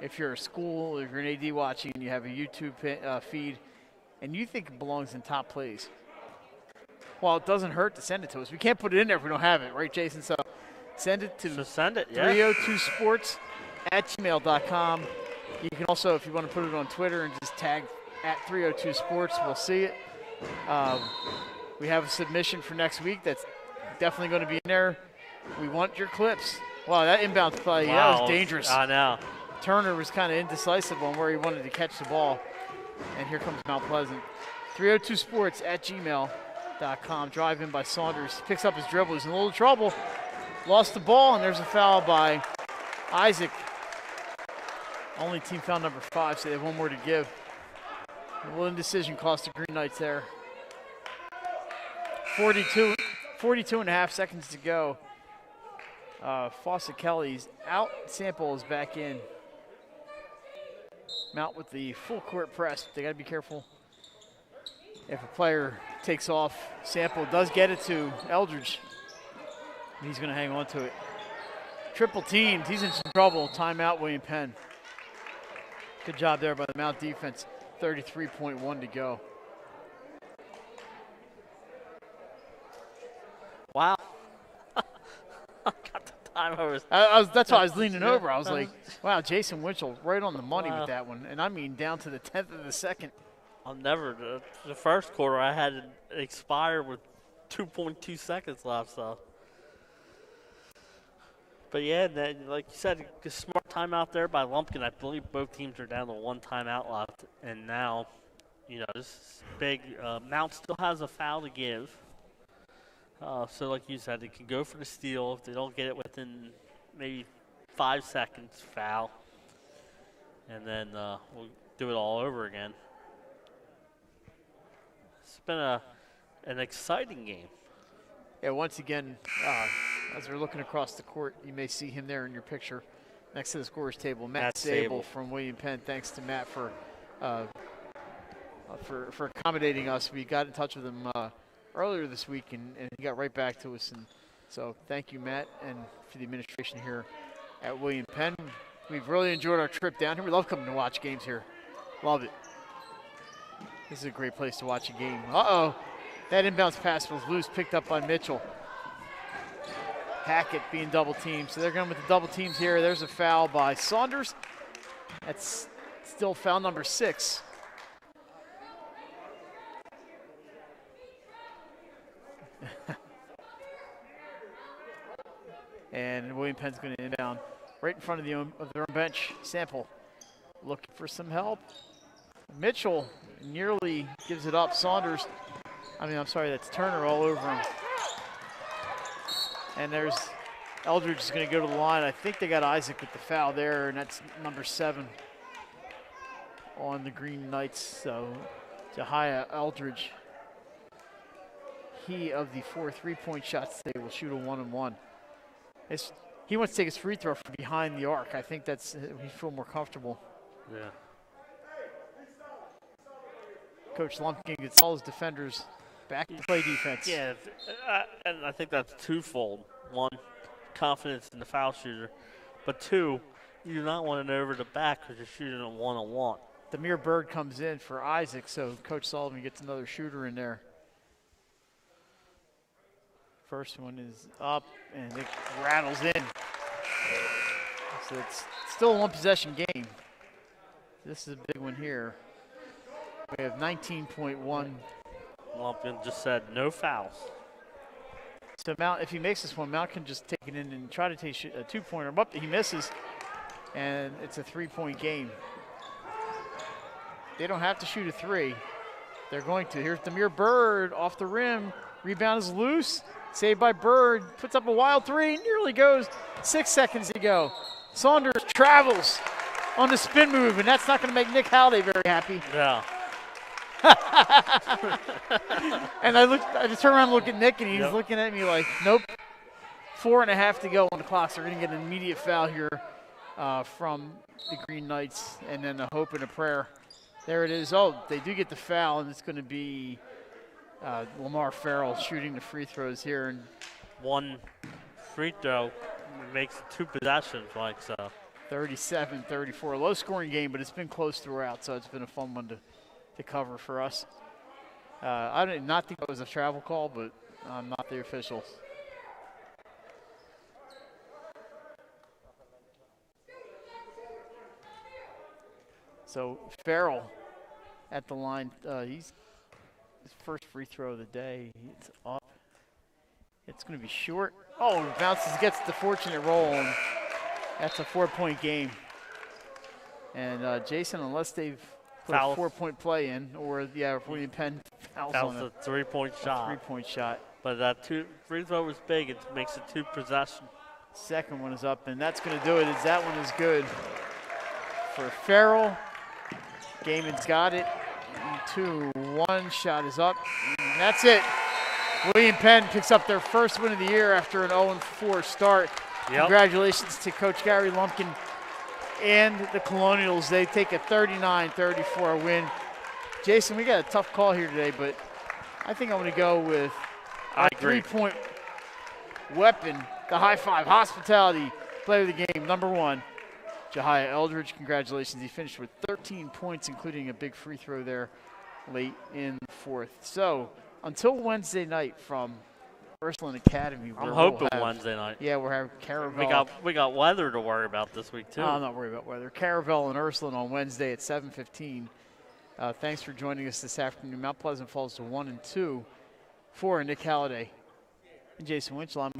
if you're a school, if you're an AD watching and you have a YouTube feed, and you think it belongs in top plays, well, it doesn't hurt to send it to us. We can't put it in there if we don't have it, right, Jason? So send it to 302sports@gmail.com. You can also, if you want to put it on Twitter and just tag @302sports, we'll see it. We have a submission for next week that's definitely going to be in there. We want your clips. Wow, that inbound play, that was dangerous. I know. Turner was kind of indecisive on where he wanted to catch the ball. And here comes Mount Pleasant. 302sports@gmail.com. Drive in by Saunders. Picks up his dribble. He's in a little trouble. Lost the ball, and there's a foul by Isaac. Only team foul number 5, so they have one more to give. A little indecision cost the Green Knights there. 42 and a half seconds to go. Fawcett Kelly's out. Sample is back in. Mount with the full court press. They got to be careful. If a player takes off, Sample does get it to Eldridge. He's going to hang on to it. Triple teamed. He's in some trouble. Timeout, William Penn. Good job there by the Mount defense. 33.1 to go. Wow. Got the time over. That's why I was leaning over. I was like, wow, Jason Winchell right on the money with that one. And I mean down to the 10th of the second. I'll never. The first quarter, I had it expire with 2.2 seconds left. So. But yeah, like you said, a smart timeout there by Lumpkin. I believe both teams are down to one timeout left. And now, this is big. Mount still has a foul to give. So like you said, they can go for the steal. If they don't get it within maybe 5 seconds, foul. And then we'll do it all over again. It's been an exciting game. Yeah, once again, as we're looking across the court, you may see him there in your picture next to the scorer's table. Matt Sable from William Penn. Thanks to Matt for accommodating us. We got in touch with him earlier this week, and he got right back to us. And so thank you, Matt, and for the administration here at William Penn. We've really enjoyed our trip down here. We love coming to watch games here. Love it. This is a great place to watch a game. Uh-oh. That inbounds pass was loose, picked up by Mitchell. Hackett being double teamed. So they're going with the double teams here. There's a foul by Saunders. That's still foul number 6. And William Penn's going to inbound right in front of their own bench. Sample looking for some help. Mitchell nearly gives it up. Saunders, that's Turner all over him. And there's Eldridge is going to go to the line. I think they got Isaac with the foul there, and that's number 7 on the Green Knights. So Jahia Eldridge, he of the 4 3-point shots today will shoot a 1-and-1. He wants to take his free throw from behind the arc. I think that's he feel more comfortable. Yeah. Coach Lumpkin gets all his defenders back to play defense. Yeah, and I think that's twofold. One, confidence in the foul shooter. But 2, you do not want it over the back because you're shooting a 1-on-1. Demir Bird comes in for Isaac, so Coach Sullivan gets another shooter in there. First one is up, and it rattles in. So it's still a one-possession game. This is a big one here. We have 19.1. Lumpkin just said no fouls. So Mount, if he makes this one, Mount can just take it in and try to take a 2-pointer. But he misses, and it's a 3-point game. They don't have to shoot a 3. They're going to. Here's Demir Bird off the rim. Rebound is loose. Saved by Bird. Puts up a wild 3. Nearly goes. 6 seconds to go. Saunders travels on the spin move, and that's not going to make Nick Halliday very happy. Yeah. And I just turned around and looked at Nick, and he was looking at me like, nope. 4.5 to go on the clock, so we're going to get an immediate foul here from the Green Knights, and then a hope and a prayer. There it is. Oh, they do get the foul, and it's going to be Lamar Farrell shooting the free throws here. And one free throw makes 2 possessions, like so. 37-34. Low-scoring game, but it's been close throughout, so it's been a fun one to cover for us. I did not think it was a travel call, but I'm not the official. So Farrell at the line. He's his first free throw of the day. It's up. It's going to be short. Oh, bounces, gets the fortunate roll, and that's a 4-point game. And Jason, unless they've put a 4-point play in, or William Penn fouls on a 3-point shot. 3-point shot. But that free throw was big. It makes it 2 possession. Second one is up, and that's going to do it. That one is good for Farrell. Gaiman's got it. 2-1 shot is up. And that's it. William Penn picks up their first win of the year after an 0-4 start. Yep. Congratulations to Coach Gary Lumpkin and the Colonials. They take a 39-34 win. Jason, we got a tough call here today, but I think I'm going to go with our 3-point weapon, the high five, hospitality, player of the game, number 1. Jahia Eldridge, congratulations. He finished with 13 points, including a big free throw there late in the 4th. So until Wednesday night from Ursuline Academy. I'm hoping Wednesday night. Yeah, we're having Caravel. We got weather to worry about this week, too. I'm not worried about weather. Caravel and Ursuline on Wednesday at 7:15. Thanks for joining us this afternoon. Mount Pleasant falls to 1-2 for Nick Halliday and Jason Winchell. I'm